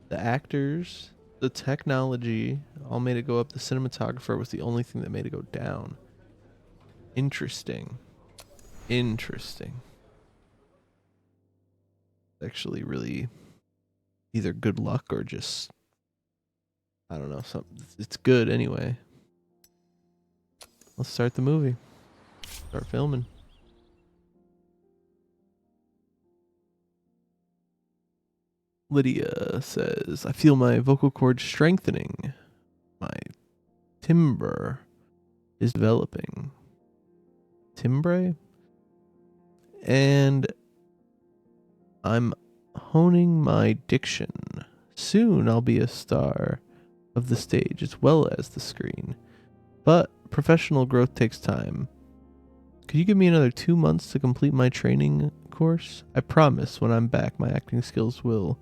the actors, the technology all made it go up. The cinematographer was the only thing that made it go down. Interesting. Interesting. Actually really either good luck or just, I don't know, something. It's good anyway. Let's start the movie. Start filming. Lydia says, I feel my vocal cords strengthening. My timbre is developing. Timbre? And I'm honing my diction. Soon I'll be a star of the stage as well as the screen. But professional growth takes time. Could you give me another 2 months to complete my training course? I promise when I'm back, my acting skills will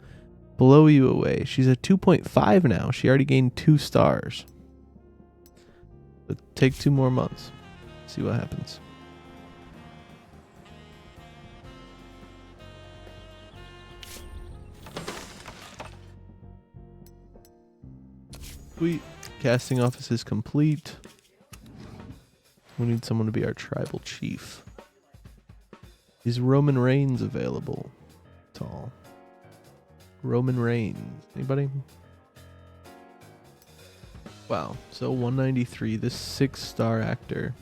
blow you away. She's at 2.5 now. She already gained 2 stars. But take 2 more months. See what happens. Sweet. Casting office is complete. We need someone to be our tribal chief. Is Roman Reigns available? Tall. Roman Reigns. Anybody? Wow. So 193. This 6-star actor,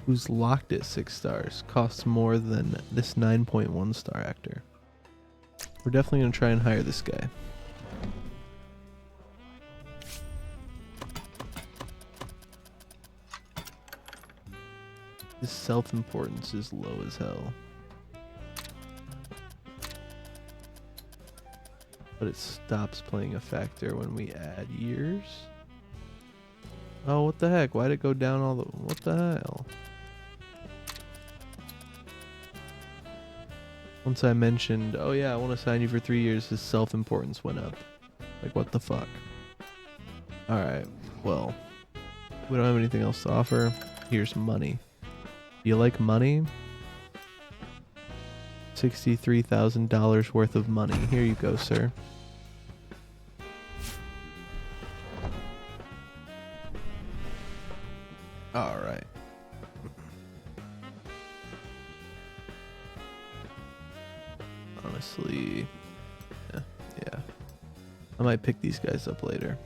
who's locked at 6 stars, costs more than this 9.1 star actor. We're definitely going to try and hire this guy. His self-importance is low as hell. But it stops playing a factor when we add years. Oh, what the heck? Why'd it go down all the... What the hell? Once I mentioned, oh yeah, I want to sign you for 3 years, his self-importance went up. Like, what the fuck? Alright, well, we don't have anything else to offer. Here's money. Do you like money? $63,000 worth of money. Here you go, sir. Alright. Honestly, yeah. I might pick these guys up later.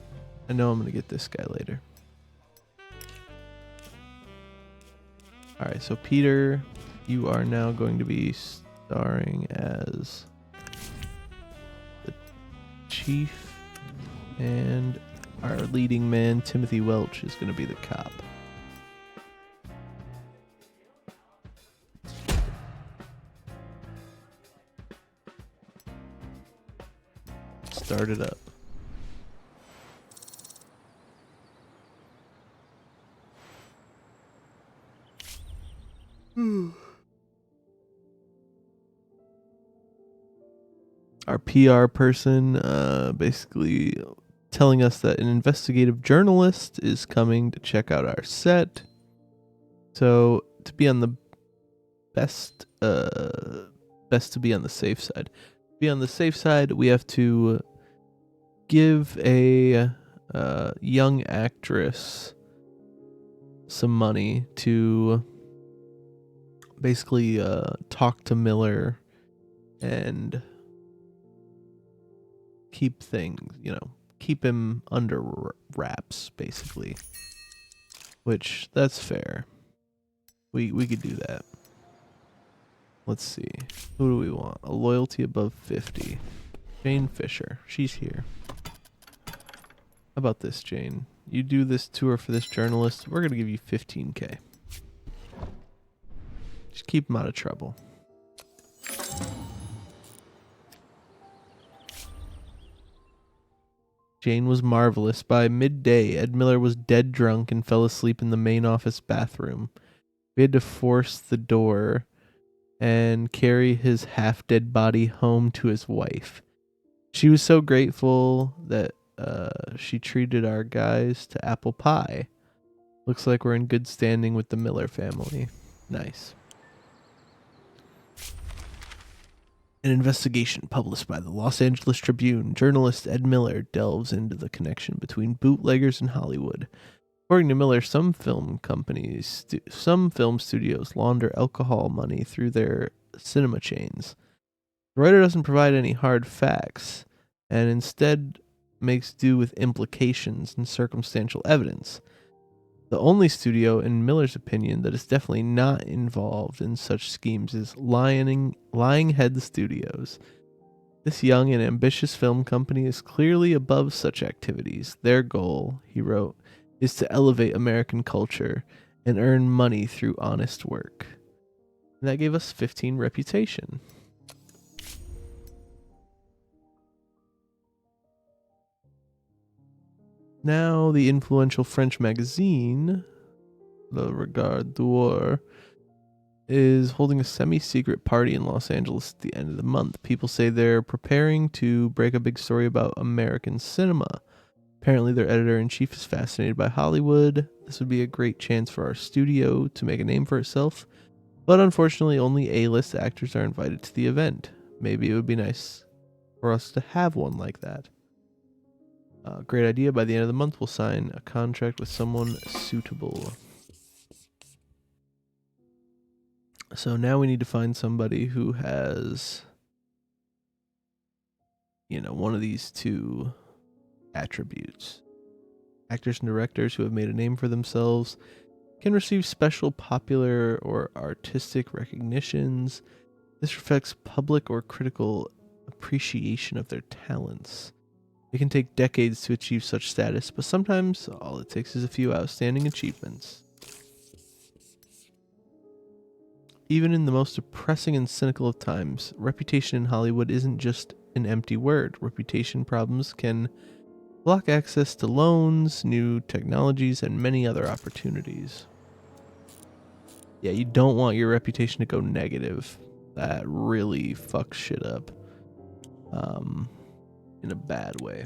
I know I'm gonna get this guy later. Alright, so Peter, you are now going to be starring as the chief, and our leading man, Timothy Welch, is going to be the cop. Start it up. Our PR person basically telling us that an investigative journalist is coming to check out our set. So to be on the best to be on the safe side. To be on the safe side, we have to give a young actress some money to basically talk to Miller and keep things, keep him under wraps, basically. Which, that's fair. We could do that. Let's see. Who do we want? A loyalty above 50. Jane Fisher. She's here. How about this, Jane? You do this tour for this journalist, we're going to give you 15K. Just keep him out of trouble. Jane was marvelous. By midday, Ed Miller was dead drunk and fell asleep in the main office bathroom. We had to force the door and carry his half-dead body home to his wife. She was so grateful that she treated our guys to apple pie. Looks like we're in good standing with the Miller family. Nice. An investigation published by the Los Angeles Tribune, journalist Ed Miller delves into the connection between bootleggers and Hollywood. According to Miller, some film studios launder alcohol money through their cinema chains. The writer doesn't provide any hard facts, and instead makes do with implications and circumstantial evidence. The only studio, in Miller's opinion, that is definitely not involved in such schemes is Lying Head Studios. This young and ambitious film company is clearly above such activities. Their goal, he wrote, is to elevate American culture and earn money through honest work. And that gave us 15 reputation. Now, the influential French magazine, Le Regard d'Or, is holding a semi-secret party in Los Angeles at the end of the month. People say they're preparing to break a big story about American cinema. Apparently, their editor-in-chief is fascinated by Hollywood. This would be a great chance for our studio to make a name for itself. But unfortunately, only A-list actors are invited to the event. Maybe it would be nice for us to have one like that. Great idea. By the end of the month, we'll sign a contract with someone suitable. So now we need to find somebody who has, one of these two attributes. Actors and directors who have made a name for themselves can receive special popular or artistic recognitions. This reflects public or critical appreciation of their talents. It can take decades to achieve such status, but sometimes all it takes is a few outstanding achievements. Even in the most depressing and cynical of times, reputation in Hollywood isn't just an empty word. Reputation problems can block access to loans, new technologies, and many other opportunities. Yeah, you don't want your reputation to go negative. That really fucks shit up. In a bad way.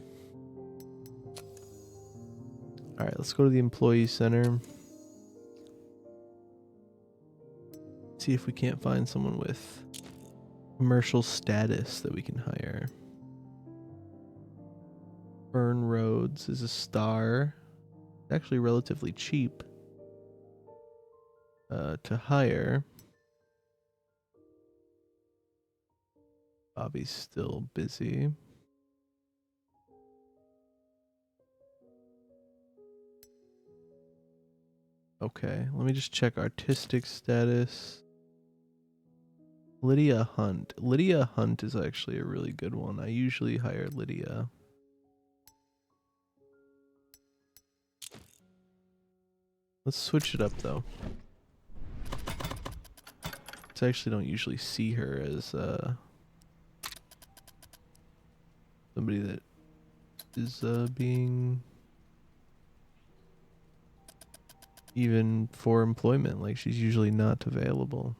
Alright, let's go to the employee center. See if we can't find someone with commercial status that we can hire. Fern Rhodes is a star. It's actually relatively cheap to hire. Bobby's still busy. Okay, let me just check artistic status. Lydia Hunt. Lydia Hunt is actually a really good one. I usually hire Lydia. Let's switch it up though. I actually don't usually see her as somebody that is being even for employment. Like, she's usually not available.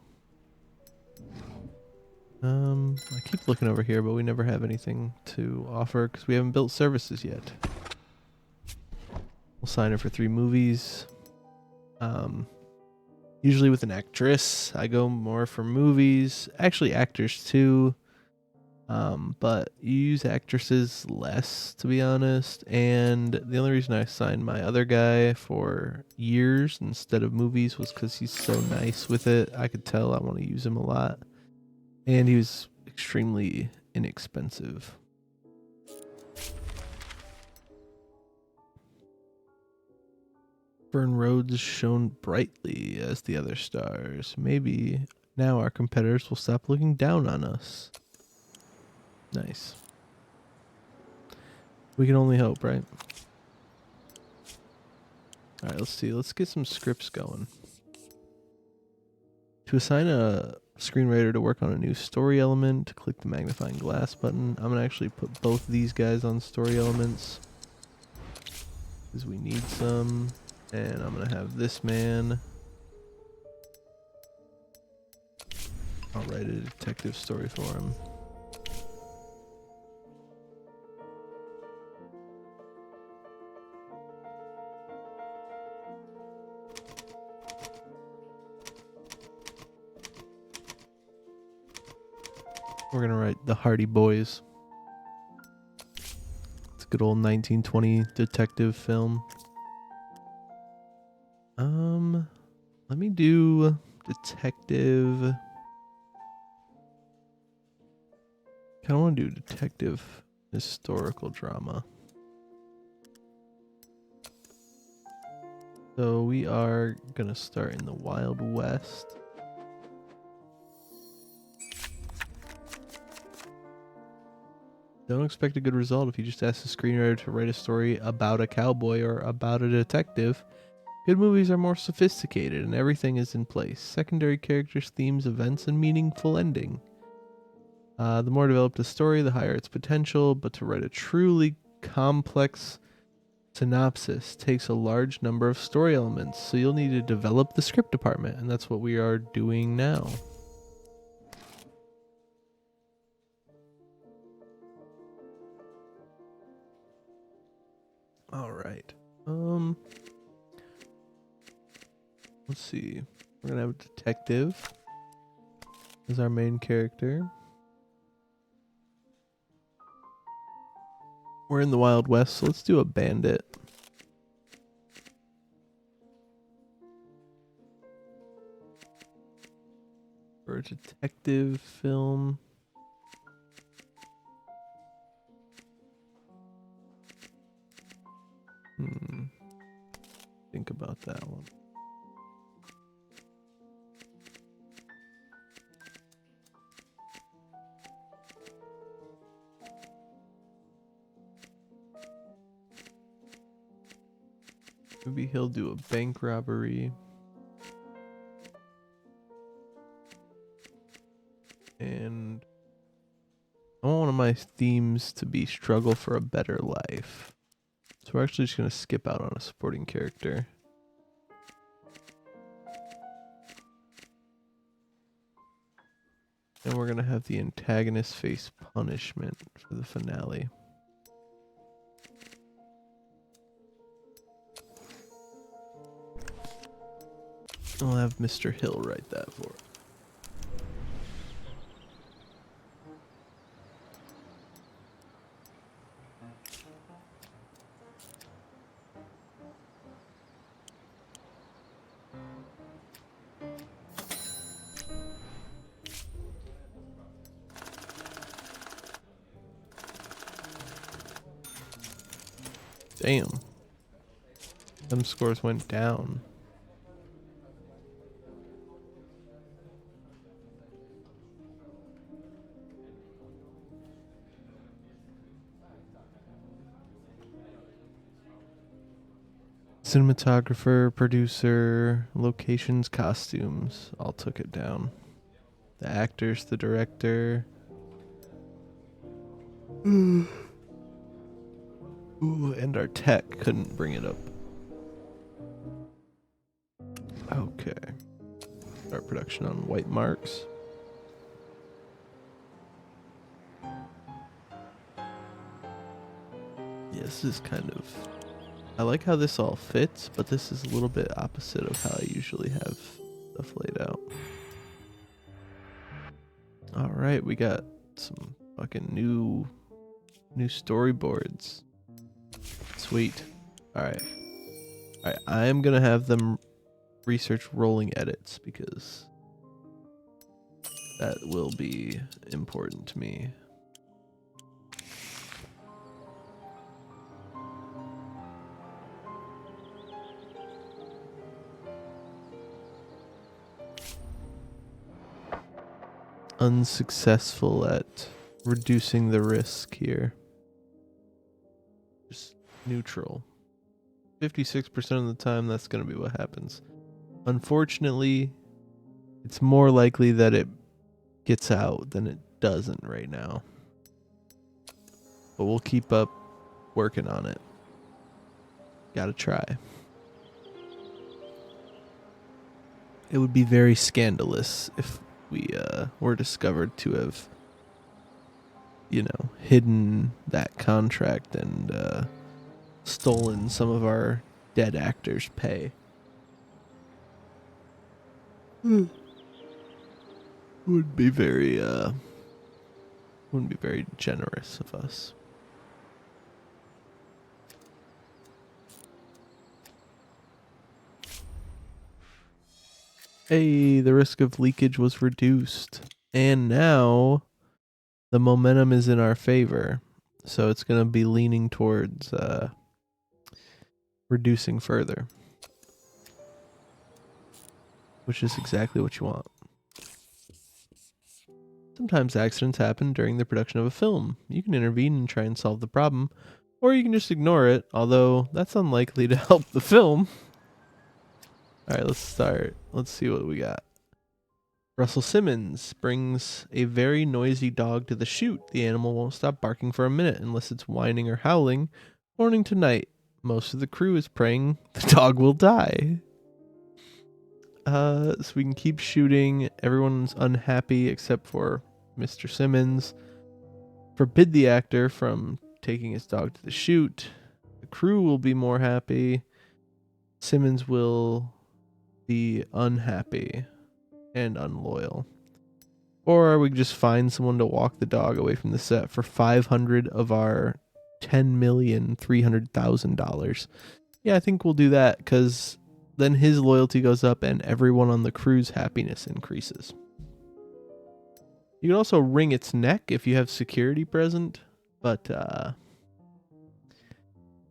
I keep looking over here, but we never have anything to offer because we haven't built services yet. We'll sign her for 3 movies. Usually with an actress. I go more for movies. Actually, actors too. But you use actresses less, to be honest. And the only reason I signed my other guy for years instead of movies was because he's so nice with it. I could tell I want to use him a lot. And he was extremely inexpensive. Fern Rhodes shone brightly as the other stars. Maybe now our competitors will stop looking down on us. Nice. We can only hope, right? Alright, let's see. Let's get some scripts going. To assign a screenwriter to work on a new story element, click the magnifying glass button. I'm going to actually put both these guys on story elements. because we need some. And I'm gonna have this man. I'll write a detective story for him. We're gonna write The Hardy Boys. It's a good old 1920 detective film. Let me do detective. Kind of want to do detective historical drama. So we are gonna start in the Wild West. Don't expect a good result if you just ask the screenwriter to write a story about a cowboy or about a detective. Good movies are more sophisticated and everything is in place. Secondary characters, themes, events, and meaningful ending. The more developed a story, the higher its potential, but to write a truly complex synopsis takes a large number of story elements, so you'll need to develop the script department, and that's what we are doing now. All right. Let's see. We're gonna have a detective as our main character. We're in the Wild West, so let's do a bandit. For a detective film. Think about that one. Maybe he'll do a bank robbery. And I want one of my themes to be struggle for a better life. So we're actually just going to skip out on a supporting character. And we're going to have the antagonist face punishment for the finale. I'll have Mr. Hill write that for us. Damn. Them scores went down. Cinematographer, producer, locations, costumes, all took it down. The actors, the director. Ooh, and our tech couldn't bring it up. Okay. Start production on White Marks. Yeah, this is kind of... I like how this all fits, but this is a little bit opposite of how I usually have stuff laid out. Alright, we got some fucking new storyboards. Sweet. Alright. Alright, I am gonna have them research rolling edits because that will be important to me. Unsuccessful at reducing the risk here. Just neutral. 56% of the time, that's going to be what happens. Unfortunately, it's more likely that it gets out than it doesn't right now. But we'll keep up working on it. Gotta try. It would be very scandalous if we were discovered to have, hidden that contract and stolen some of our dead actors' pay. Would be very wouldn't be very generous of us. Hey, the risk of leakage was reduced. And now the momentum is in our favor. So it's going to be leaning towards reducing further. Which is exactly what you want. Sometimes accidents happen during the production of a film. You can intervene and try and solve the problem, or you can just ignore it, although that's unlikely to help the film. Alright, let's start. Let's see what we got. Russell Simmons brings a very noisy dog to the shoot. The animal won't stop barking for a minute unless it's whining or howling. Morning to night. Most of the crew is praying the dog will die. So we can keep shooting. Everyone's unhappy except for Mr. Simmons. Forbid the actor from taking his dog to the shoot. The crew will be more happy. Simmons will be unhappy and unloyal. Or we just find someone to walk the dog away from the set for 500 of our $10,300,000. Yeah, I think we'll do that because then his loyalty goes up and everyone on the crew's happiness increases. You can also wring its neck if you have security present, but not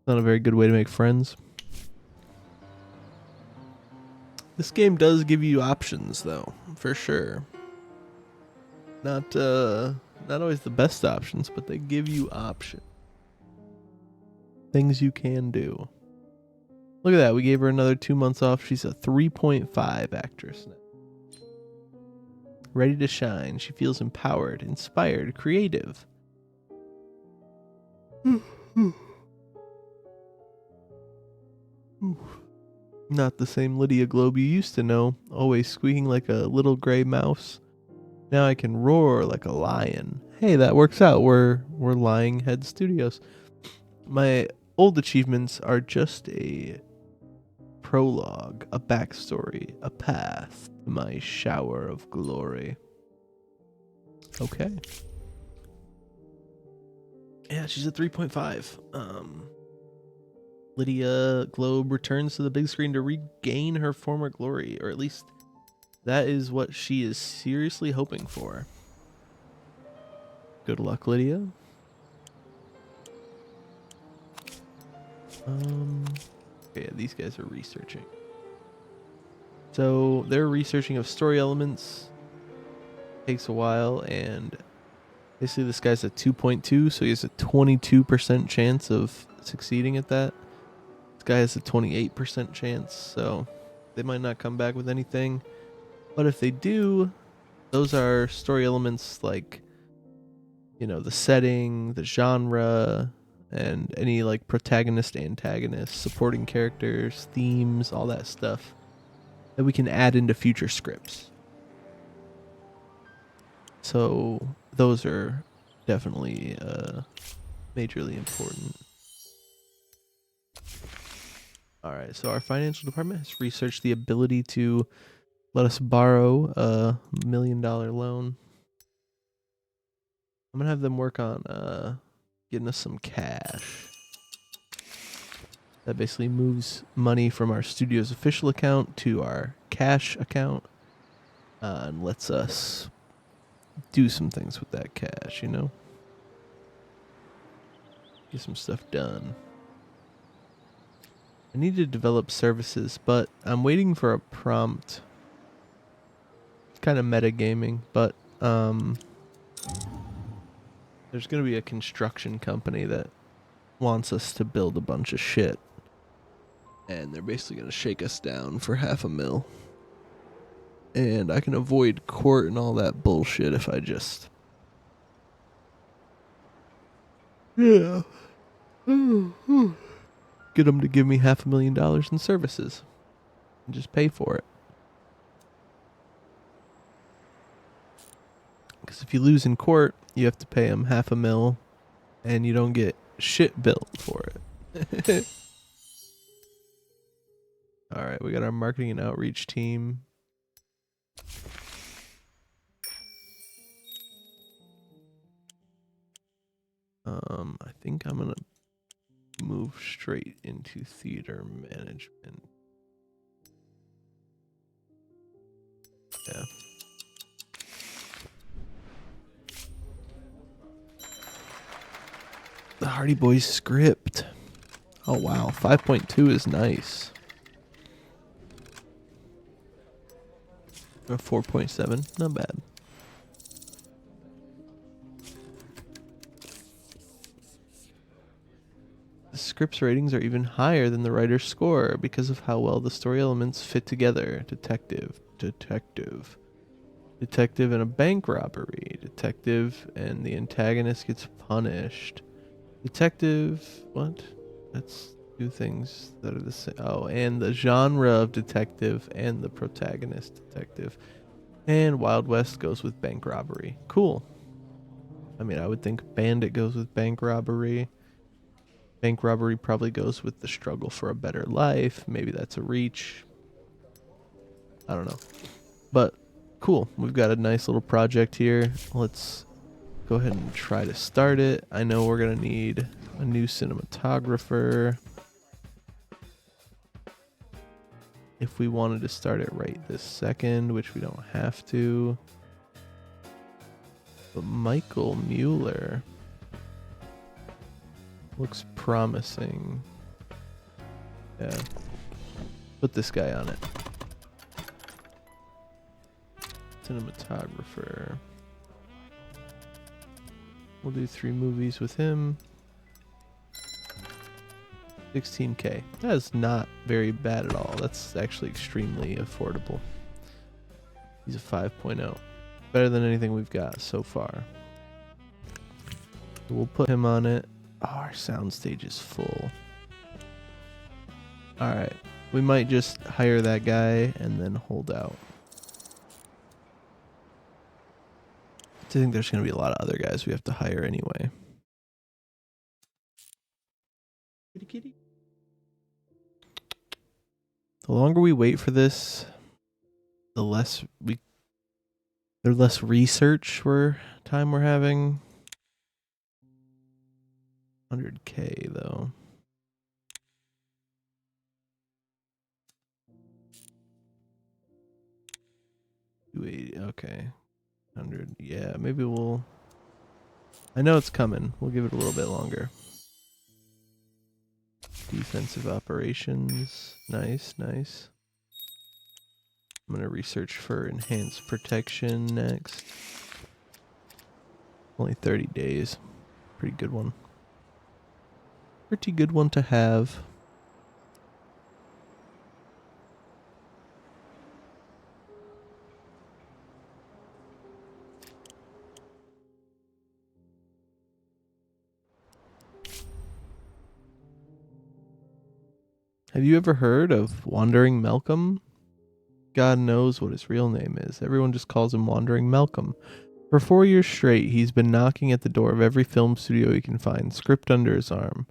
a very good way to make friends. This game does give you options, though, for sure. Not always the best options, but they give you options. Things you can do. Look at that. We gave her another 2 months off. She's a 3.5 actress now. Ready to shine. She feels empowered, inspired, creative. Not the same Lydia Globe you used to know, always squeaking like a little gray mouse. Now I can roar like a lion. Hey, that works out. We're Lying Head Studios. My old achievements are just a prologue, a backstory, a path to my shower of glory. Okay. Yeah, she's at 3.5. Lydia Globe returns to the big screen to regain her former glory, or at least that is what she is seriously hoping for. Good luck, Lydia. Okay, these guys are researching. So they're researching of story elements. Takes a while, and basically this guy's a 2.2, so he has a 22% chance of succeeding at that. This guy has a 28% chance, so they might not come back with anything. But if they do, those are story elements like, the setting, the genre, and any like protagonist, antagonist, supporting characters, themes, all that stuff that we can add into future scripts. So those are definitely majorly important. Alright, so our financial department has researched the ability to let us borrow a $1 million loan. I'm going to have them work on getting us some cash. That basically moves money from our studio's official account to our cash account and lets us do some things with that cash, Get some stuff done. I need to develop services, but I'm waiting for a prompt. It's kind of metagaming, but there's going to be a construction company that wants us to build a bunch of shit. And they're basically going to shake us down for $500,000. And I can avoid court and all that bullshit if I just... Yeah. get them to give me $500,000 in services and just pay for it. Because if you lose in court, you have to pay them $500,000 and you don't get shit billed for it. All right, we got our marketing and outreach team. I think I'm gonna move straight into theater management. Yeah. The Hardy Boys script. Oh wow, 5.2 is nice. 4.7, not bad. The script's ratings are even higher than the writer's score because of how well the story elements fit together. Detective and a bank robbery. Detective and the antagonist gets punished. Detective, what? That's two things that are the same. Oh, and the genre of detective and the protagonist detective. And Wild West goes with bank robbery. Cool. I mean, I would think Bandit goes with bank robbery. Bank robbery probably goes with the struggle for a better life. Maybe that's a reach. I don't know. But cool. We've got a nice little project here. Let's go ahead and try to start it. I know we're going to need a new cinematographer. If we wanted to start it right this second, which we don't have to. But Michael Mueller looks promising. Yeah. Put this guy on it. Cinematographer. We'll do 3 movies with him. 16K. That is not very bad at all. That's actually extremely affordable. He's a 5.0. Better than anything we've got so far. We'll put him on it. Oh, our soundstage is full. Alright. We might just hire that guy and then hold out. I think there's going to be a lot of other guys we have to hire anyway. Kitty kitty. The longer we wait for this, the less research time we're having. 100K though. Okay. 100. Yeah, maybe we'll. I know it's coming. We'll give it a little bit longer. Defensive operations. Nice, nice. I'm gonna research for enhanced protection next. Only 30 days. Pretty good one. Pretty good one to have. Have you ever heard of Wandering Malcolm? God knows what his real name is. Everyone just calls him Wandering Malcolm. For 4 years straight, he's been knocking at the door of every film studio he can find, script under his arm.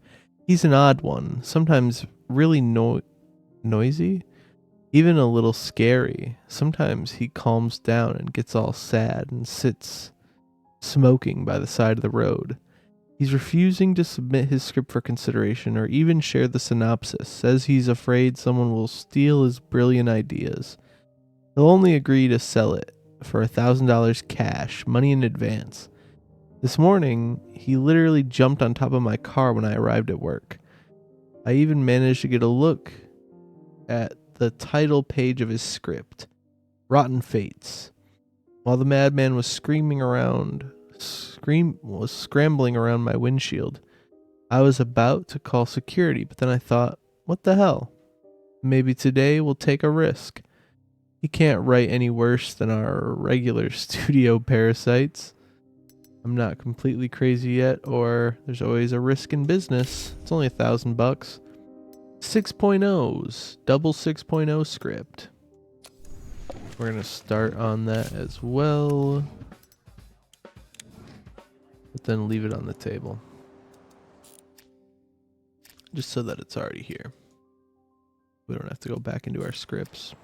He's an odd one, sometimes really noisy, even a little scary. Sometimes he calms down and gets all sad and sits smoking by the side of the road. He's refusing to submit his script for consideration or even share the synopsis, says he's afraid someone will steal his brilliant ideas. He'll only agree to sell it for $1,000 cash, money in advance. This morning, he literally jumped on top of my car when I arrived at work. I even managed to get a look at the title page of his script, Rotten Fates. While the madman was scrambling around my windshield, I was about to call security, but then I thought, what the hell? Maybe today we'll take a risk. He can't write any worse than our regular studio parasites. I'm not completely crazy yet, or there's always a risk in business. It's only $1,000. 6.0s, double 6.0 script. We're going to start on that as well, but then leave it on the table. Just so that it's already here. We don't have to go back into our scripts.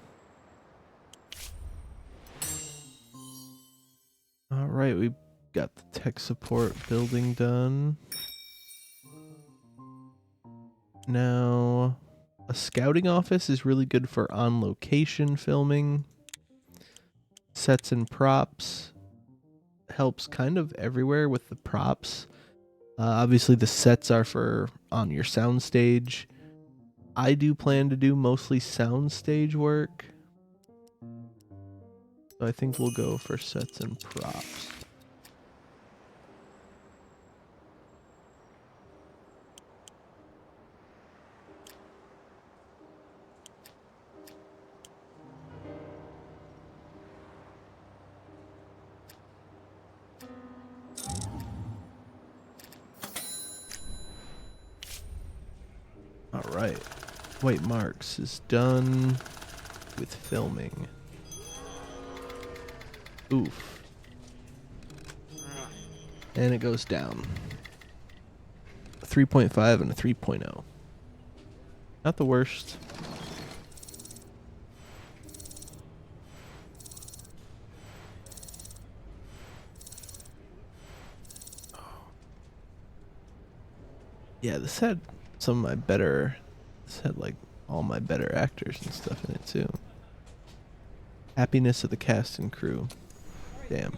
All right, we got the tech support building done. Now, a scouting office is really good for on-location filming. Sets and props helps kind of everywhere with the props. Obviously, the sets are for on your soundstage. I do plan to do mostly soundstage work. So I think we'll go for sets and props. All right. White Marks is done with filming. Oof. And it goes down. A 3.5 and a 3.0. Not the worst. Yeah, this had some of my better... This had like all my better actors and stuff in it too. Happiness of the cast and crew. Damn.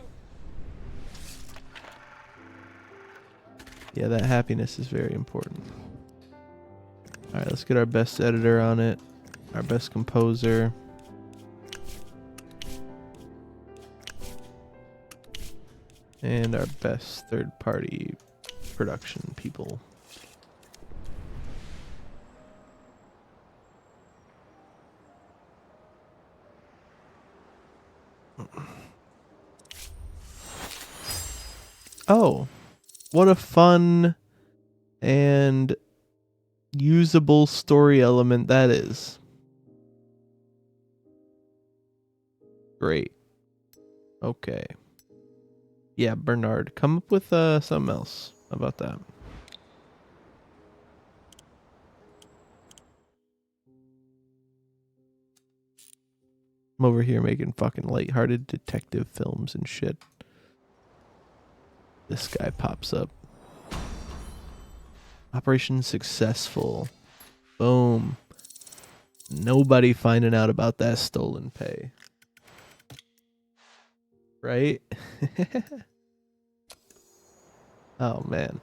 Yeah, that happiness is very important. Alright, let's get our best editor on it. Our best composer. And our best third-party production people. Oh, what a fun and usable story element that is. Great. Okay. Yeah, Bernard, come up with something else. How about that? I'm over here making fucking lighthearted detective films and shit. This guy pops up. Operation successful. Boom. Nobody finding out about that stolen pay. Right? Oh, man.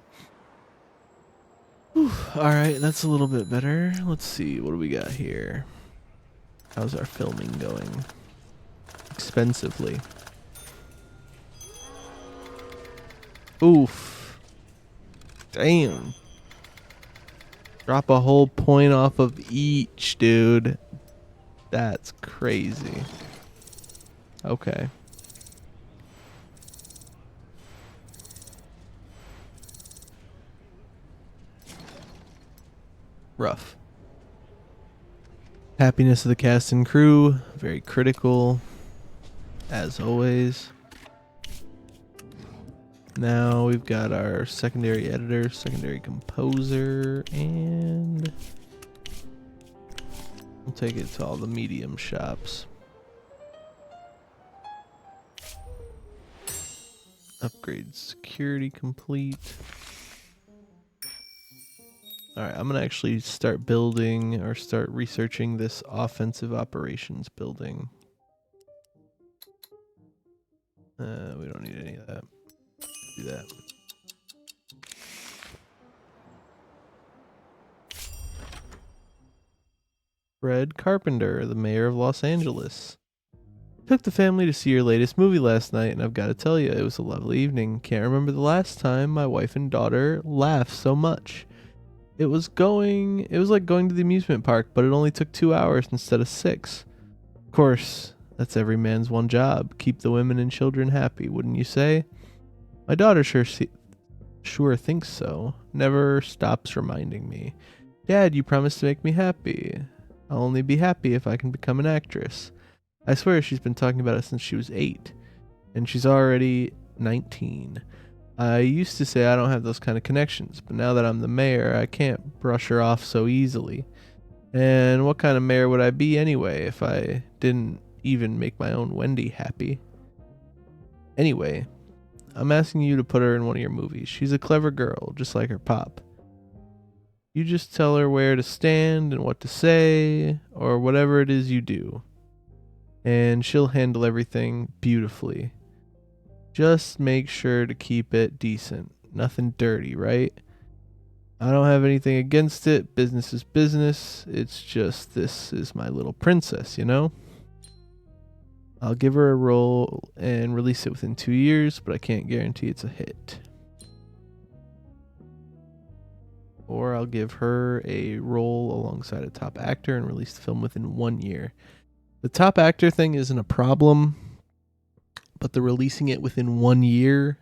Alright, that's a little bit better. Let's see. What do we got here? How's our filming going? Expensively. Oof. Damn. Drop a whole point off of each, dude. That's crazy. Okay. Rough. Happiness of the cast and crew. Very critical. As always. Now we've got our secondary editor, secondary composer, and we'll take it to all the medium shops. Upgrade security complete. Alright, I'm going to actually start building or start researching this offensive operations building. We don't need any of that. Do that. Fred Carpenter, the mayor of Los Angeles. Took the family to see your latest movie last night, and I've got to tell you, it was a lovely evening. Can't remember the last time my wife and daughter laughed so much. It was like going to the amusement park, but it only took 2 hours instead of 6. Of course, that's every man's one job. Keep the women and children happy, wouldn't you say? My daughter sure thinks so. Never stops reminding me. Dad, you promised to make me happy. I'll only be happy if I can become an actress. I swear she's been talking about it since she was 8, and she's already 19. I used to say I don't have those kind of connections, but now that I'm the mayor, I can't brush her off so easily. And what kind of mayor would I be anyway if I didn't even make my own Wendy happy? Anyway, I'm asking you to put her in one of your movies. She's a clever girl, just like her pop. You just tell her where to stand and what to say, or whatever it is you do, and she'll handle everything beautifully. Just make sure to keep it decent. Nothing dirty, right? I don't have anything against it. Business is business. It's just this is my little princess, you know? I'll give her a role and release it within 2 years, but I can't guarantee it's a hit. Or I'll give her a role alongside a top actor and release the film within 1 year. The top actor thing isn't a problem, but the releasing it within 1 year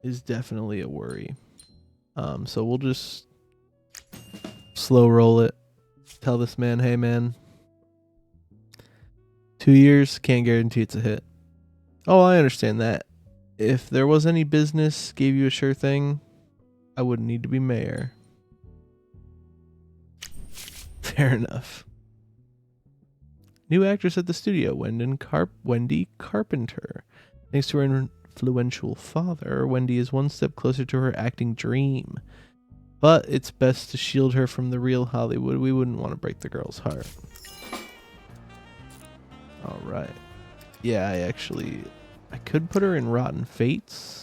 is definitely a worry. So we'll just slow roll it. Tell this man, hey man, 2 years, can't guarantee it's a hit. Oh, I understand that. If there was any business gave you a sure thing, I wouldn't need to be mayor. Fair enough. New actress at the studio, Wendy Carpenter. Thanks to her influential father, Wendy is one step closer to her acting dream. But it's best to shield her from the real Hollywood. We wouldn't want to break the girl's heart. Alright. Yeah, I could put her in Rotten Fates.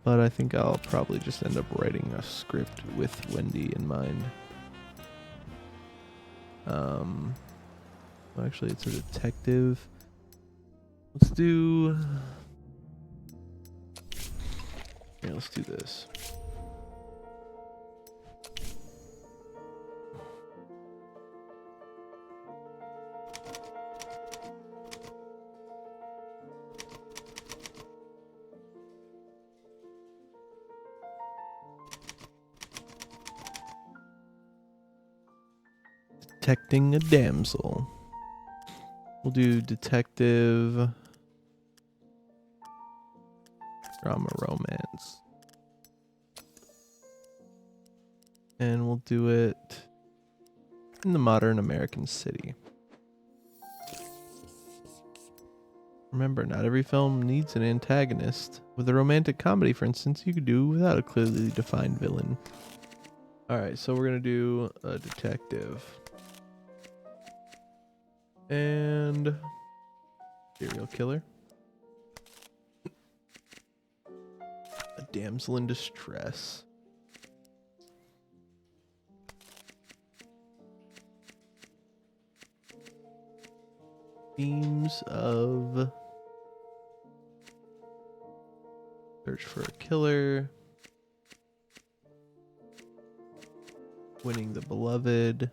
But I think I'll probably just end up writing a script with Wendy in mind. Actually, it's a detective. Let's do this. Detecting a damsel. We'll do detective, drama, romance. And we'll do it in the modern American city. Remember, not every film needs an antagonist. With a romantic comedy, for instance, you could do without a clearly defined villain. Alright, so we're going to do a detective. And serial killer. A damsel in distress. Themes of search for a killer, winning the beloved,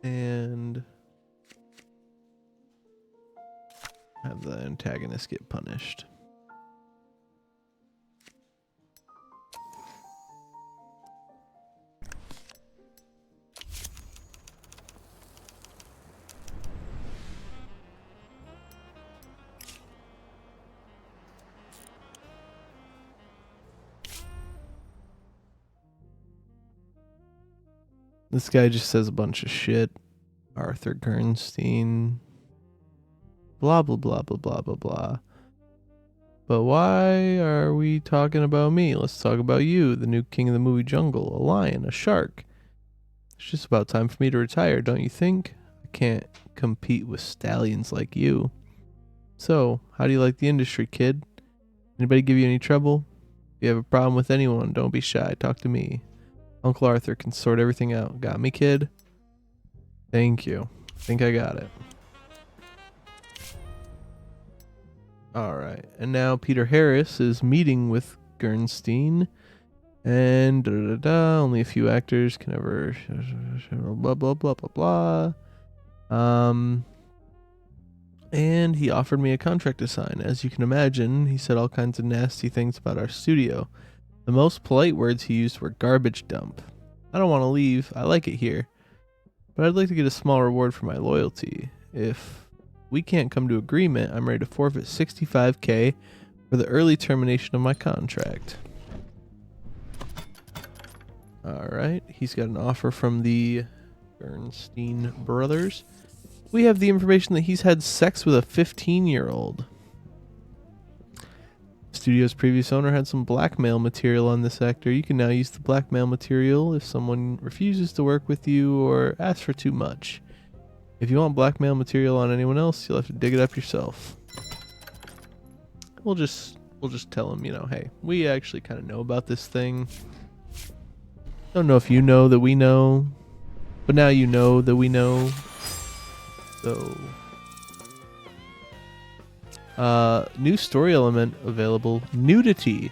and have the antagonist get punished. This guy just says a bunch of shit. Arthur Gernstein. Blah, blah, blah, blah, blah, blah, blah. But why are we talking about me? Let's talk about you, the new king of the movie jungle. A lion, a shark. It's just about time for me to retire, don't you think? I can't compete with stallions like you. So, how do you like the industry, kid? Anybody give you any trouble? If you have a problem with anyone, don't be shy. Talk to me. Uncle Arthur can sort everything out. Got me, kid? Thank you. I think I got it. Alright. And now Peter Harris is meeting with Gernstein. And only a few actors can ever blah blah blah blah blah. And he offered me a contract to sign. As you can imagine, he said all kinds of nasty things about our studio. The most polite words he used were garbage dump. I don't want to leave. I like it here. But I'd like to get a small reward for my loyalty. If we can't come to agreement, I'm ready to forfeit $65K for the early termination of my contract. Alright, he's got an offer from the Bernstein brothers. We have the information that he's had sex with a 15-year-old. Studio's previous owner had some blackmail material on this actor. You can now use the blackmail material if someone refuses to work with you or asks for too much. If you want blackmail material on anyone else, you'll have to dig it up yourself. We'll just tell him, hey, we actually kind of know about this thing. Don't know if you know that we know, but now you know that we know. So, new story element available. Nudity.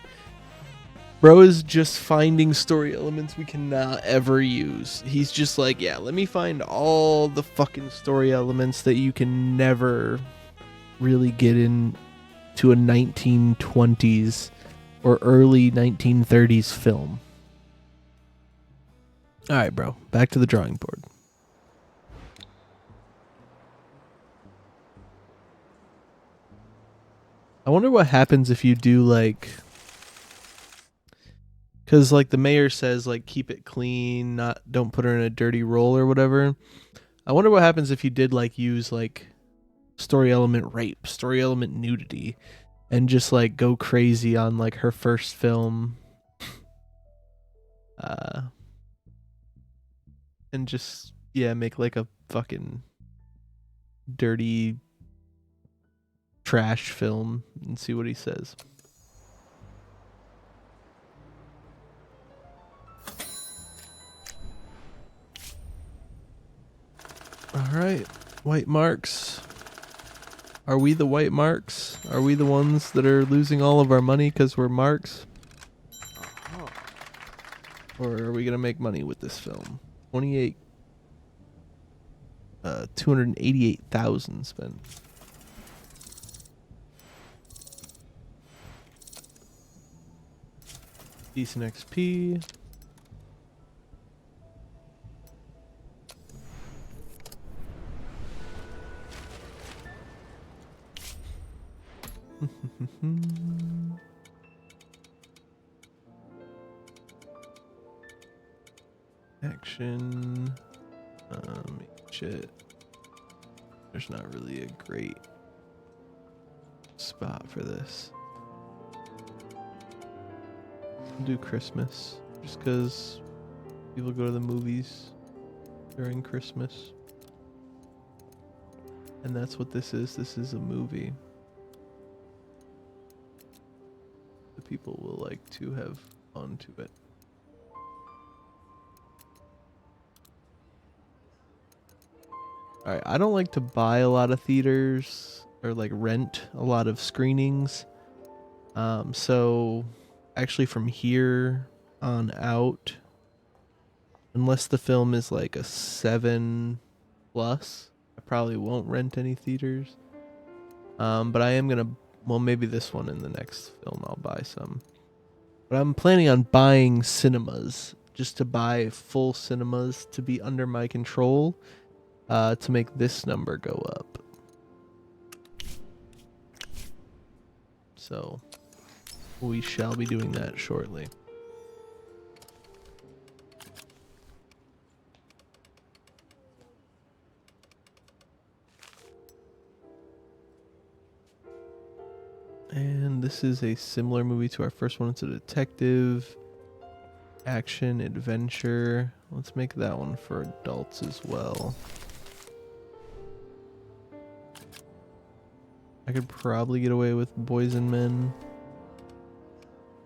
Bro is just finding story elements we cannot ever use. He's just like, yeah, let me find all the fucking story elements that you can never really get into a 1920s or early 1930s film. All right, bro, back to the drawing board. I wonder what happens if you do because the mayor says keep it clean, don't put her in a dirty role or whatever. I wonder what happens if you did use story element rape, story element nudity, and just go crazy on her first film, and just make a fucking dirty trash film and see what he says. Alright, white marks. Are we the white marks? Are we the ones that are losing all of our money because we're marks? Uh-huh. Or are we going to make money with this film? 288,000 spent. Decent XP. Action. Shit. There's not really a great spot for this. I'll do Christmas, just because people go to the movies during Christmas. And that's what this is. This is a movie. The people will like to have fun to it. Alright, I don't like to buy a lot of theaters or rent a lot of screenings. So actually from here on out, unless the film is a 7+, I probably won't rent any theaters. But I am gonna, maybe this one in the next film I'll buy some. But I'm planning on buying cinemas, just to buy full cinemas to be under my control, to make this number go up. So we shall be doing that shortly. And this is a similar movie to our first one. It's a detective, action, adventure. Let's make that one for adults as well. I could probably get away with Boys and Men.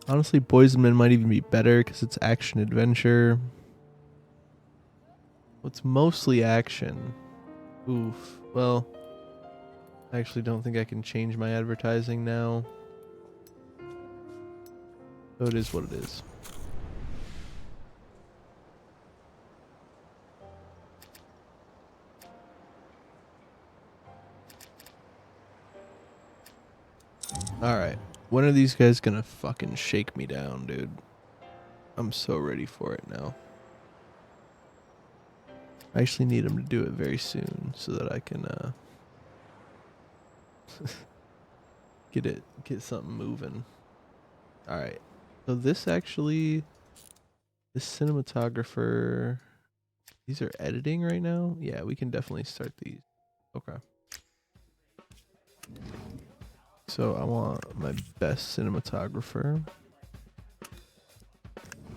Honestly, Boys and Men might even be better because it's action adventure. It's mostly action. Oof. Well, I actually don't think I can change my advertising now. So it is what it is. Alright. When are these guys gonna fucking shake me down, dude? I'm so ready for it now. I actually need them to do it very soon so that I can get something moving. Alright. So this cinematographer, these are editing right now? Yeah, we can definitely start these. Okay. So I want my best cinematographer.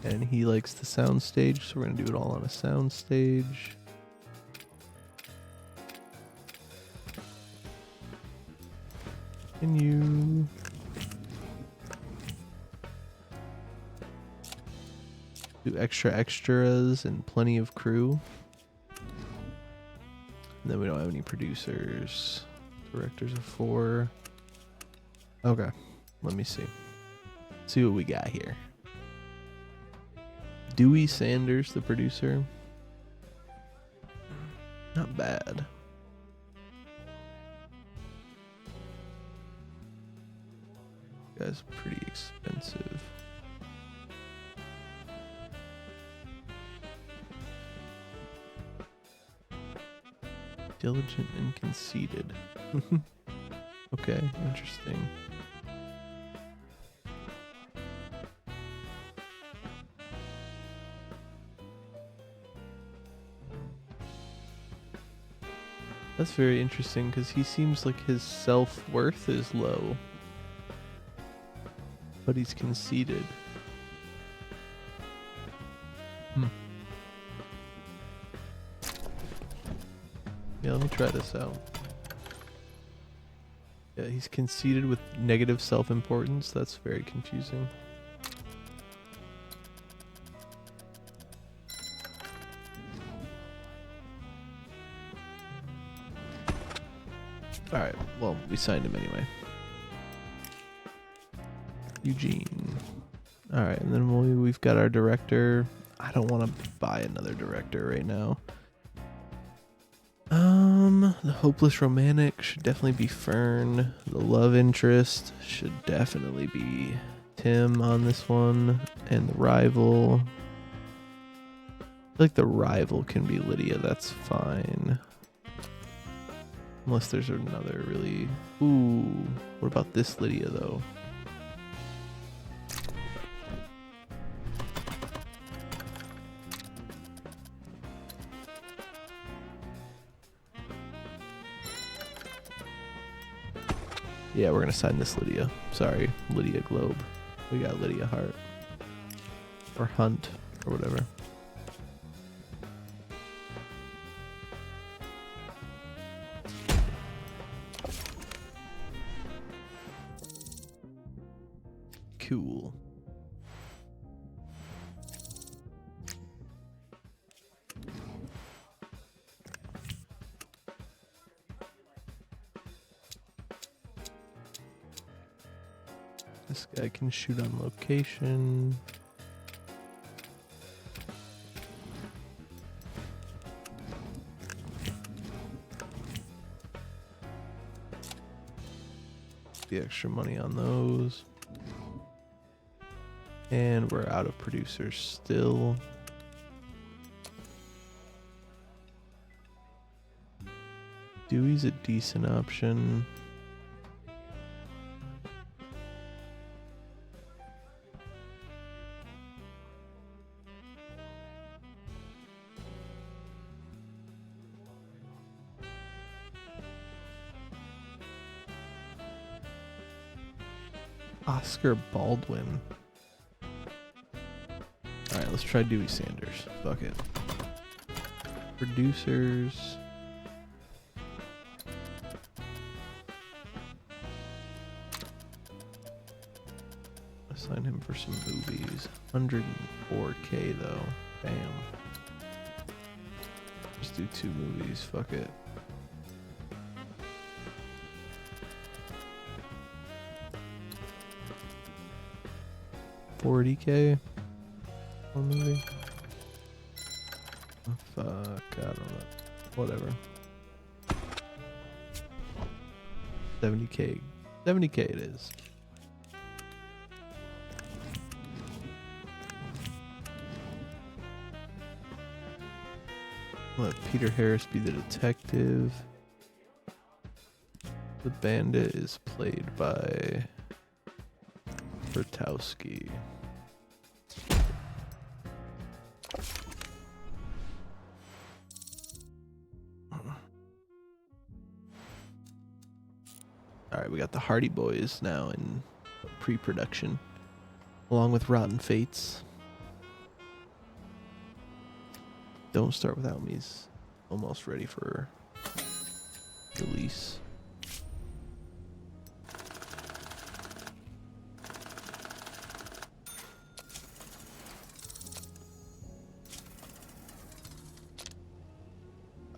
And he likes the sound stage, so we're gonna do it all on a sound stage. Continue. Do extras and plenty of crew. And then we don't have any producers. Directors of 4. Okay, let me see. See what we got here. Dewey Sanders, the producer. Not bad. Guy's pretty expensive. Diligent and conceited. Okay, interesting. That's very interesting because he seems like his self-worth is low. But he's conceited. Yeah, let me try this out. Yeah, he's conceited with negative self-importance. That's very confusing. Alright, well, we signed him anyway. Eugene. Alright, and then we've got our director. I don't want to buy another director right now. The hopeless romantic should definitely be Fern. The love interest should definitely be Tim on this one. And the rival. I feel like the rival can be Lydia, that's fine. Unless there's another really... Ooh, what about this Lydia though? Yeah, we're gonna sign this Lydia. Sorry, Lydia Globe. We got Lydia Hart. Or Hunt, or whatever. Cool. This guy can shoot on location. The extra money on those. And we're out of producers still. Dewey's a decent option. Oscar Baldwin. Alright, let's try Dewey Sanders. Fuck it. Producers. Assign him for some movies. 104K though. Damn. Just do 2 movies. Fuck it. $40K. One movie. Oh, fuck. I don't know. Whatever. 70K. 70K it is. Let Peter Harris be the detective. The bandit is played by Bertowski. Alright, we got the Hardy Boys now in pre-production, along with Rotten Fates. Don't Start Without Me's almost ready for release.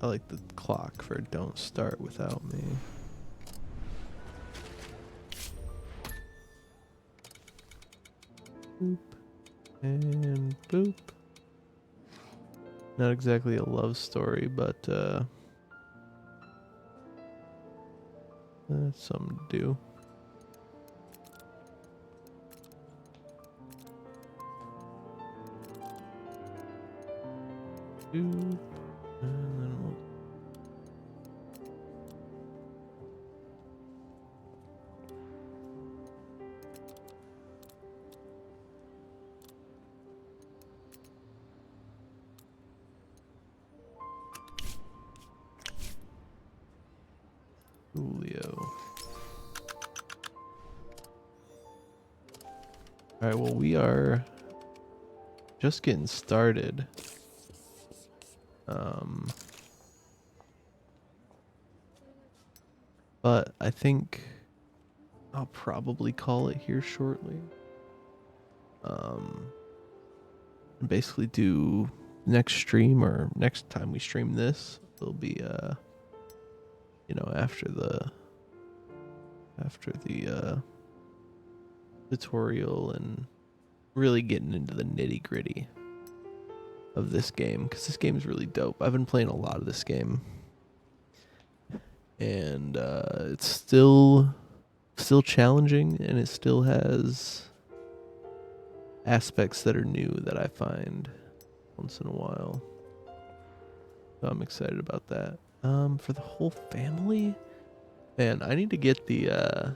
I like the clock for Don't Start Without Me. Boop. And boop. Not exactly a love story, but that's something to do. Boop. And then we'll Julio. Alright, well, we are just getting started. But I think I'll probably call it here shortly. And basically do next stream, or next time we stream this, it'll be you know, after the tutorial and really getting into the nitty-gritty of this game, because this game is really dope. I've been playing a lot of this game, and it's still challenging, and it still has aspects that are new that I find once in a while. So I'm excited about that. For the whole family, man, I need to get the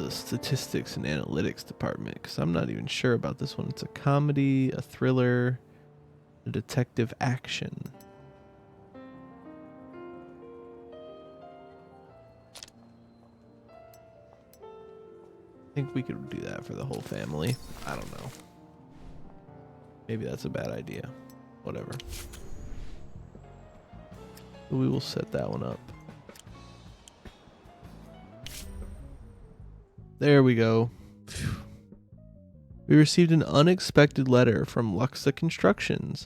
statistics and analytics department, because I'm not even sure about this one. It's a comedy, a thriller, a detective action. I think we could do that for the whole family. I don't know. Maybe that's a bad idea. Whatever. But we will set that one up. There we go. Phew. We received an unexpected letter from Luxa Constructions.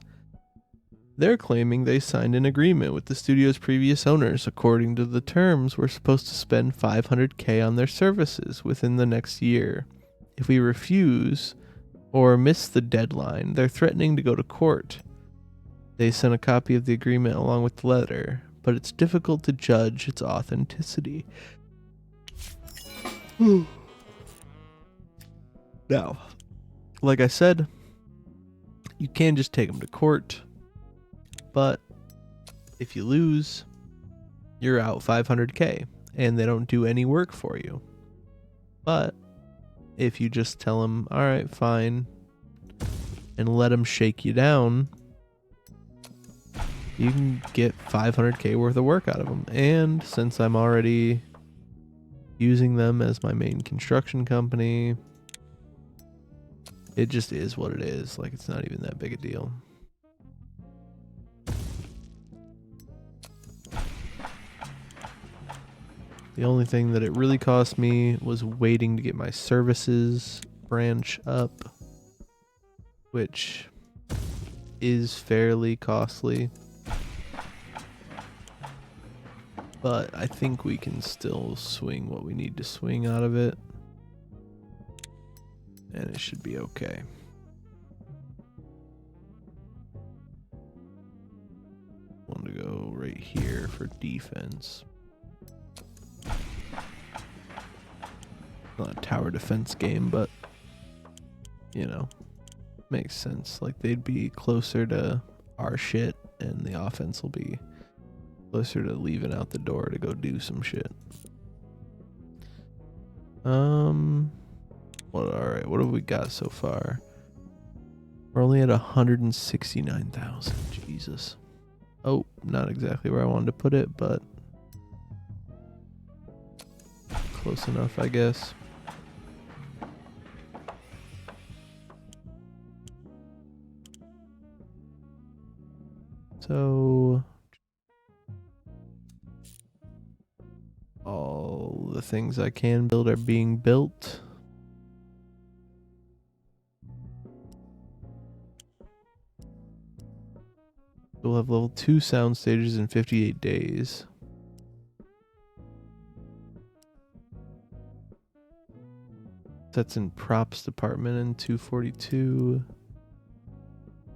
They're claiming they signed an agreement with the studio's previous owners. According to the terms, we're supposed to spend $500K on their services within the next year. If we refuse or miss the deadline, they're threatening to go to court. They sent a copy of the agreement along with the letter, but it's difficult to judge its authenticity. Now, like I said, you can just take them to court, but if you lose, you're out $500K, and they don't do any work for you. But if you just tell them, all right, fine, and let them shake you down, you can get $500K worth of work out of them. And since I'm already using them as my main construction company, it just is what it is. Like, it's not even that big a deal. The only thing that it really cost me was waiting to get my services branch up, which is fairly costly. But I think we can still swing what we need to swing out of it, and it should be okay. Want to go right here for defense. Not a tower defense game, but you know, Makes sense. Like they'd be closer to our shit, and the offense will be closer to leaving out the door to go do some shit. Well, all right. What have we got so far? We're only at 169,000. Jesus. Oh, not exactly where I wanted to put it, but close enough, I guess. So all the things I can build are being built. We'll have level 2 sound stages in 58 days. That's in props department in 242.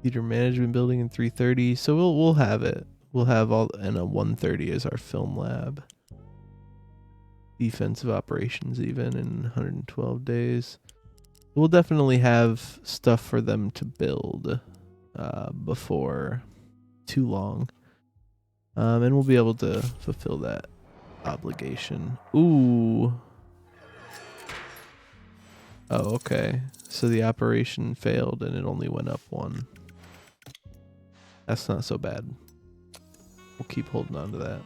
Theater management building in 330. So we'll have it. We'll have all, and a 130 is our film lab. Defensive operations even in 112 days. We'll definitely have stuff for them to build before too long. And we'll be able to fulfill that obligation. Ooh. Oh, okay. So the operation failed and it only went up 1. That's not so bad. We'll keep holding on to that.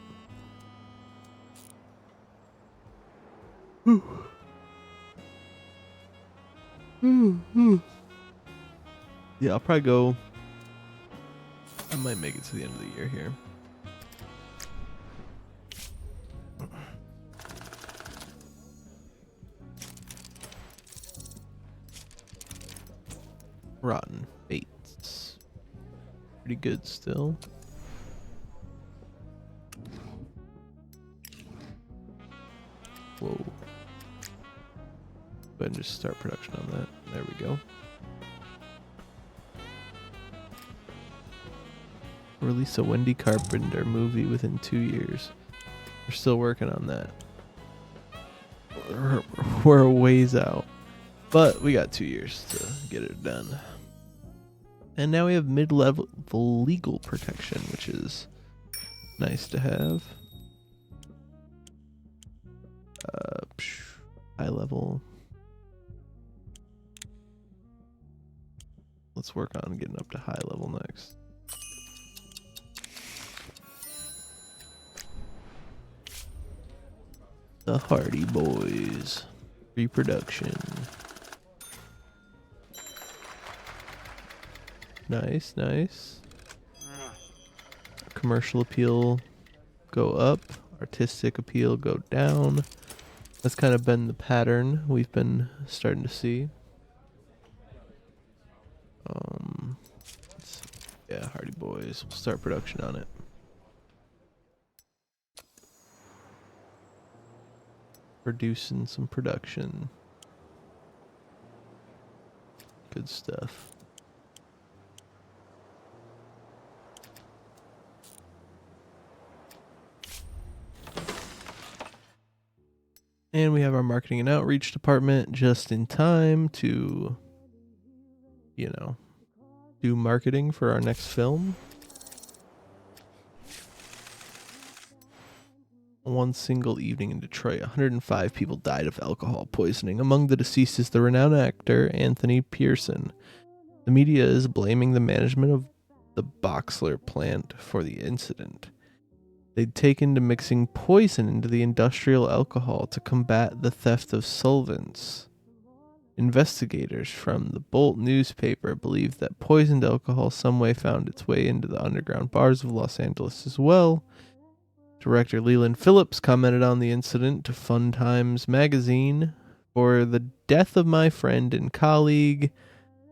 Yeah, I'll probably go. I might make it to the end of the year here. Rotten Bates. Pretty good still. Whoa. Go ahead and just start production on that. There we go. Release a Wendy Carpenter movie within 2 years. We're still working on that. We're a ways out. But we got 2 years to get it done. And now we have mid-level legal protection, which is nice to have. High level. Let's work on getting up to high level next. The Hardy Boys. Reproduction. Nice, nice. Commercial appeal go up. Artistic appeal go down. That's kind of been the pattern we've been starting to see. Yeah, Hardy Boys. We'll start production on it. Producing some production. Good stuff. And we have our marketing and outreach department just in time to, you know, do marketing for our next film. One single evening in Detroit, 105 people died of alcohol poisoning. Among the deceased is the renowned actor Anthony Pearson. The media is blaming the management of the Boxler plant for the incident. They'd taken to mixing poison into the industrial alcohol to combat the theft of solvents. Investigators from the Bolt newspaper believe that poisoned alcohol some way found its way into the underground bars of Los Angeles as well. Director Leland Phillips commented on the incident to Fun Times magazine. For the death of my friend and colleague,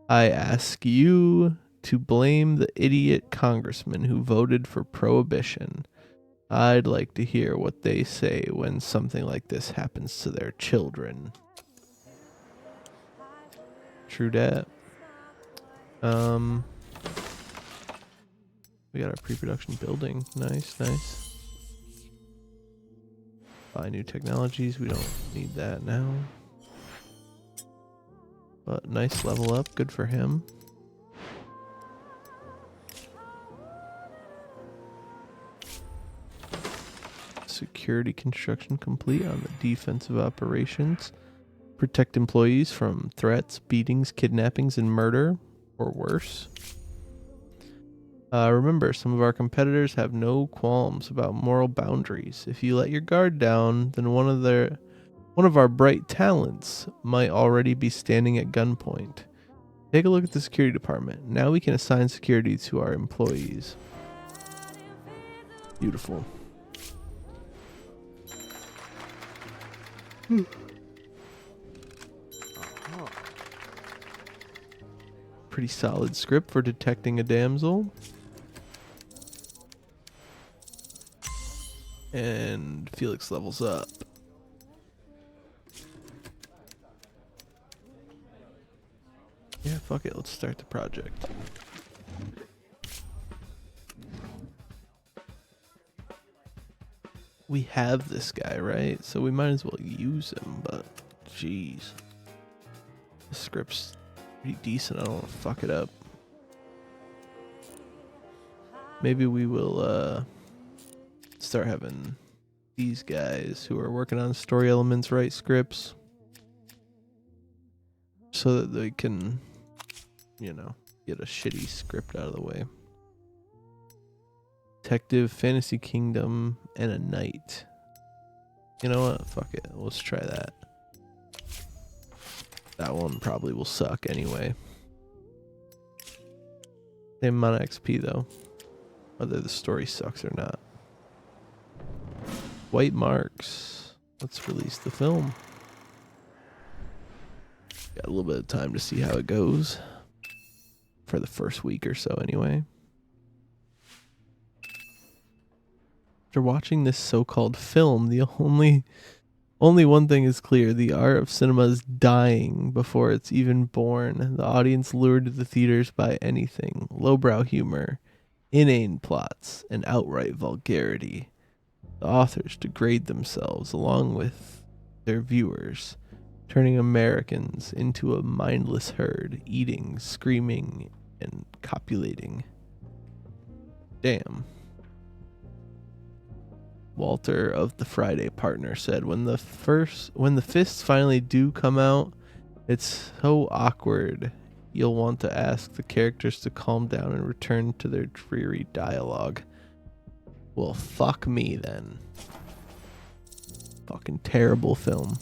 I ask you to blame the idiot congressman who voted for prohibition. I'd like to hear what they say when something like this happens to their children. True dat. We got our pre-production building. Nice, nice. Buy new technologies. We don't need that now. But nice level up. Good for him. security construction complete on the defensive operations. Protect employees from threats, beatings, kidnappings, and murder, or worse. Remember, some of our competitors have no qualms about moral boundaries. If you let your guard down, then one of our bright talents might already be standing at gunpoint. Take a look at the security department. Now we can assign security to our employees. Beautiful. Pretty solid script for detecting a damsel. And Felix levels up. Yeah, fuck it. Let's start the project. We have this guy, right? So we might as well use him, but jeez. The script's pretty decent. I don't want to fuck it up. Maybe we will start having these guys who are working on story elements write scripts so that they can, you know, get a shitty script out of the way. Detective, Fantasy Kingdom, and a knight. You know what? Fuck it. Let's try that. That one probably will suck anyway. Same amount of XP though, whether the story sucks or not. White marks. Let's release the film. Got a little bit of time to see how it goes. For the first week or so anyway. After watching this so-called film, the only one thing is clear. The art of cinema is dying before it's even born. The audience lured to the theaters by anything. Lowbrow humor, inane plots, and outright vulgarity. The authors degrade themselves along with their viewers, turning Americans into a mindless herd, eating, screaming, and copulating. Damn. Walter of the Friday Partner said, when the fists finally do come out, it's so awkward. You'll want to ask the characters to calm down and return to their dreary dialogue. Well, fuck me then. Fucking terrible film.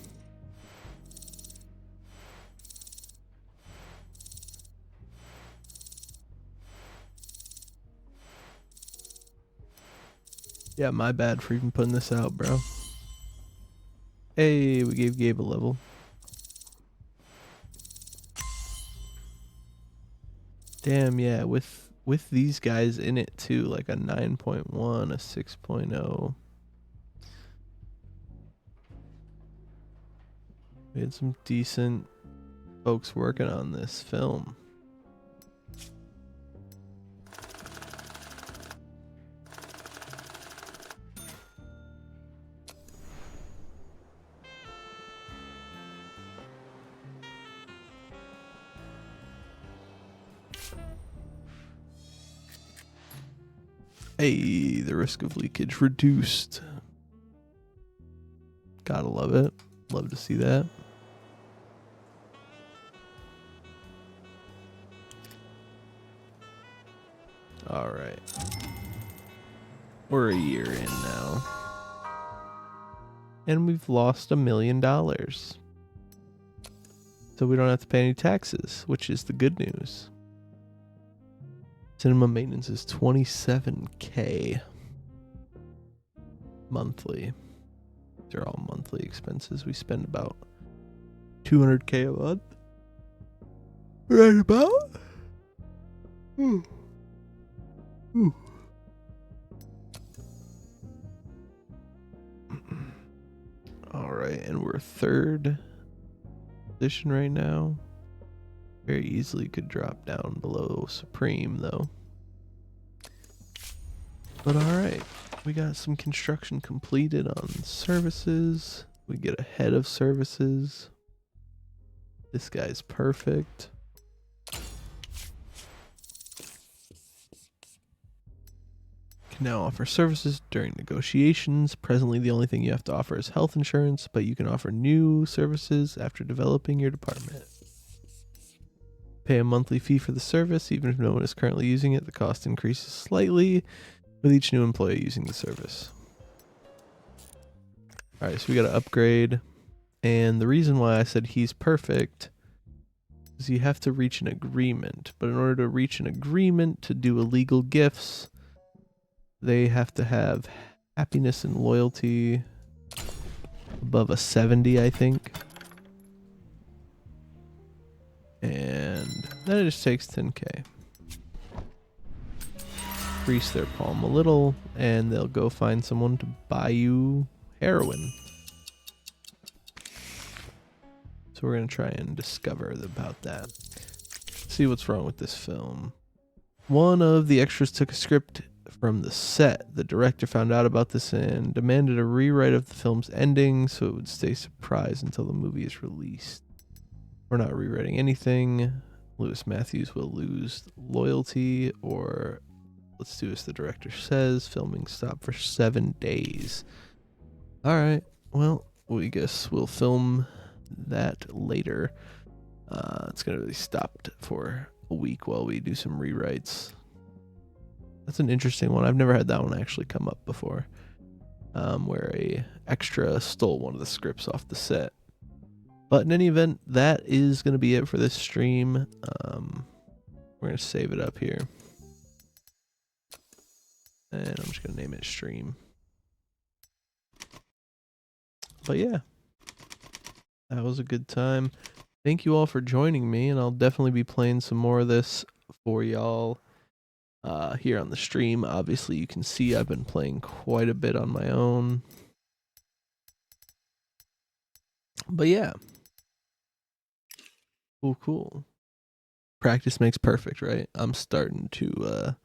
Yeah, my bad for even putting this out, bro. Hey, we gave Gabe a level. Damn, yeah, with these guys in it too, like a 9.1, a 6.0. We had some decent folks working on this film. Hey, the risk of leakage reduced. Gotta love it. Love to see that. All right. We're a year in now. And we've lost $1 million. So we don't have to pay any taxes, which is the good news. Cinema maintenance is $27K monthly. They're all monthly expenses. We spend about $200K a month. Right about. All right, and we're third position right now. Very easily could drop down below Supreme though. But all right, we got some construction completed on services. We get ahead of services. This guy's perfect. Can now offer services during negotiations. Presently, the only thing you have to offer is health insurance, but you can offer new services after developing your department. Pay a monthly fee for the service. Even if no one is currently using it, the cost increases slightly with each new employee using the service. Alright, so we got to upgrade. And the reason why I said he's perfect is you have to reach an agreement. But in order to reach an agreement to do illegal gifts, they have to have happiness and loyalty above a 70, I think. And then it just takes 10k. Grease their palm a little, and they'll go find someone to buy you heroin. So we're going to try and discover about that. See what's wrong with this film. One of the extras took a script from the set. The director found out about this and demanded a rewrite of the film's ending so it would stay surprised until the movie is released. We're not rewriting anything. Lewis Matthews will lose loyalty, or let's do as the director says. Filming stopped for 7 days. Alright, well, we guess we'll film that later. It's going to be stopped for a week while we do some rewrites. That's an interesting one. I've never had that one actually come up before, where a extra stole one of the scripts off the set. But in any event, that is going to be it for this stream. We're going to save it up here. And I'm just going to name it stream. But yeah, that was a good time. Thank you all for joining me, and I'll definitely be playing some more of this for y'all here on the stream. Obviously, you can see I've been playing quite a bit on my own. But yeah. Cool. Practice makes perfect, right? I'm starting to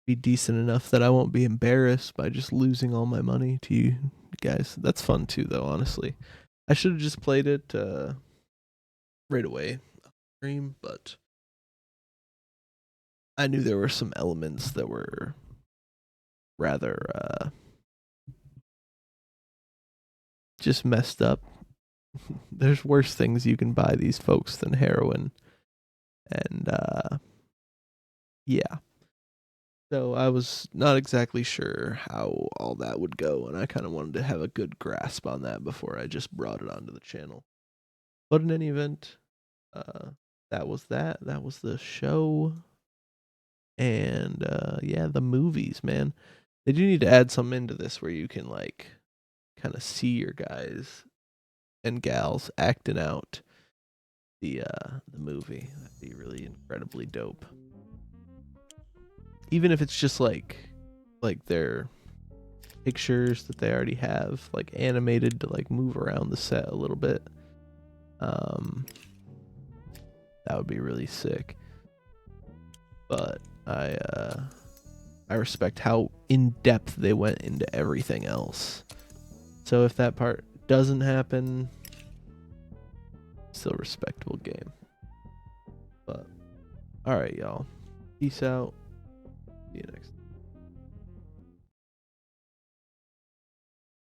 be decent enough that I won't be embarrassed by just losing all my money to you guys. That's fun too, though, honestly. I should have just played it right away on stream, but I knew there were some elements that were rather just messed up. There's worse things you can buy these folks than heroin. And yeah. So I was not exactly sure how all that would go, and I kind of wanted to have a good grasp on that before I just brought it onto the channel. But in any event, that was that. That was the show. And yeah, the movies, man. They do need to add something into this where you can like kind of see your guys and gals acting out the movie. That'd be really incredibly dope. Even if it's just like their pictures that they already have like animated to like move around the set a little bit. That would be really sick. But I respect how in depth they went into everything else. So if that part doesn't happen, still respectable game. But all right, y'all. Peace out. See you next time.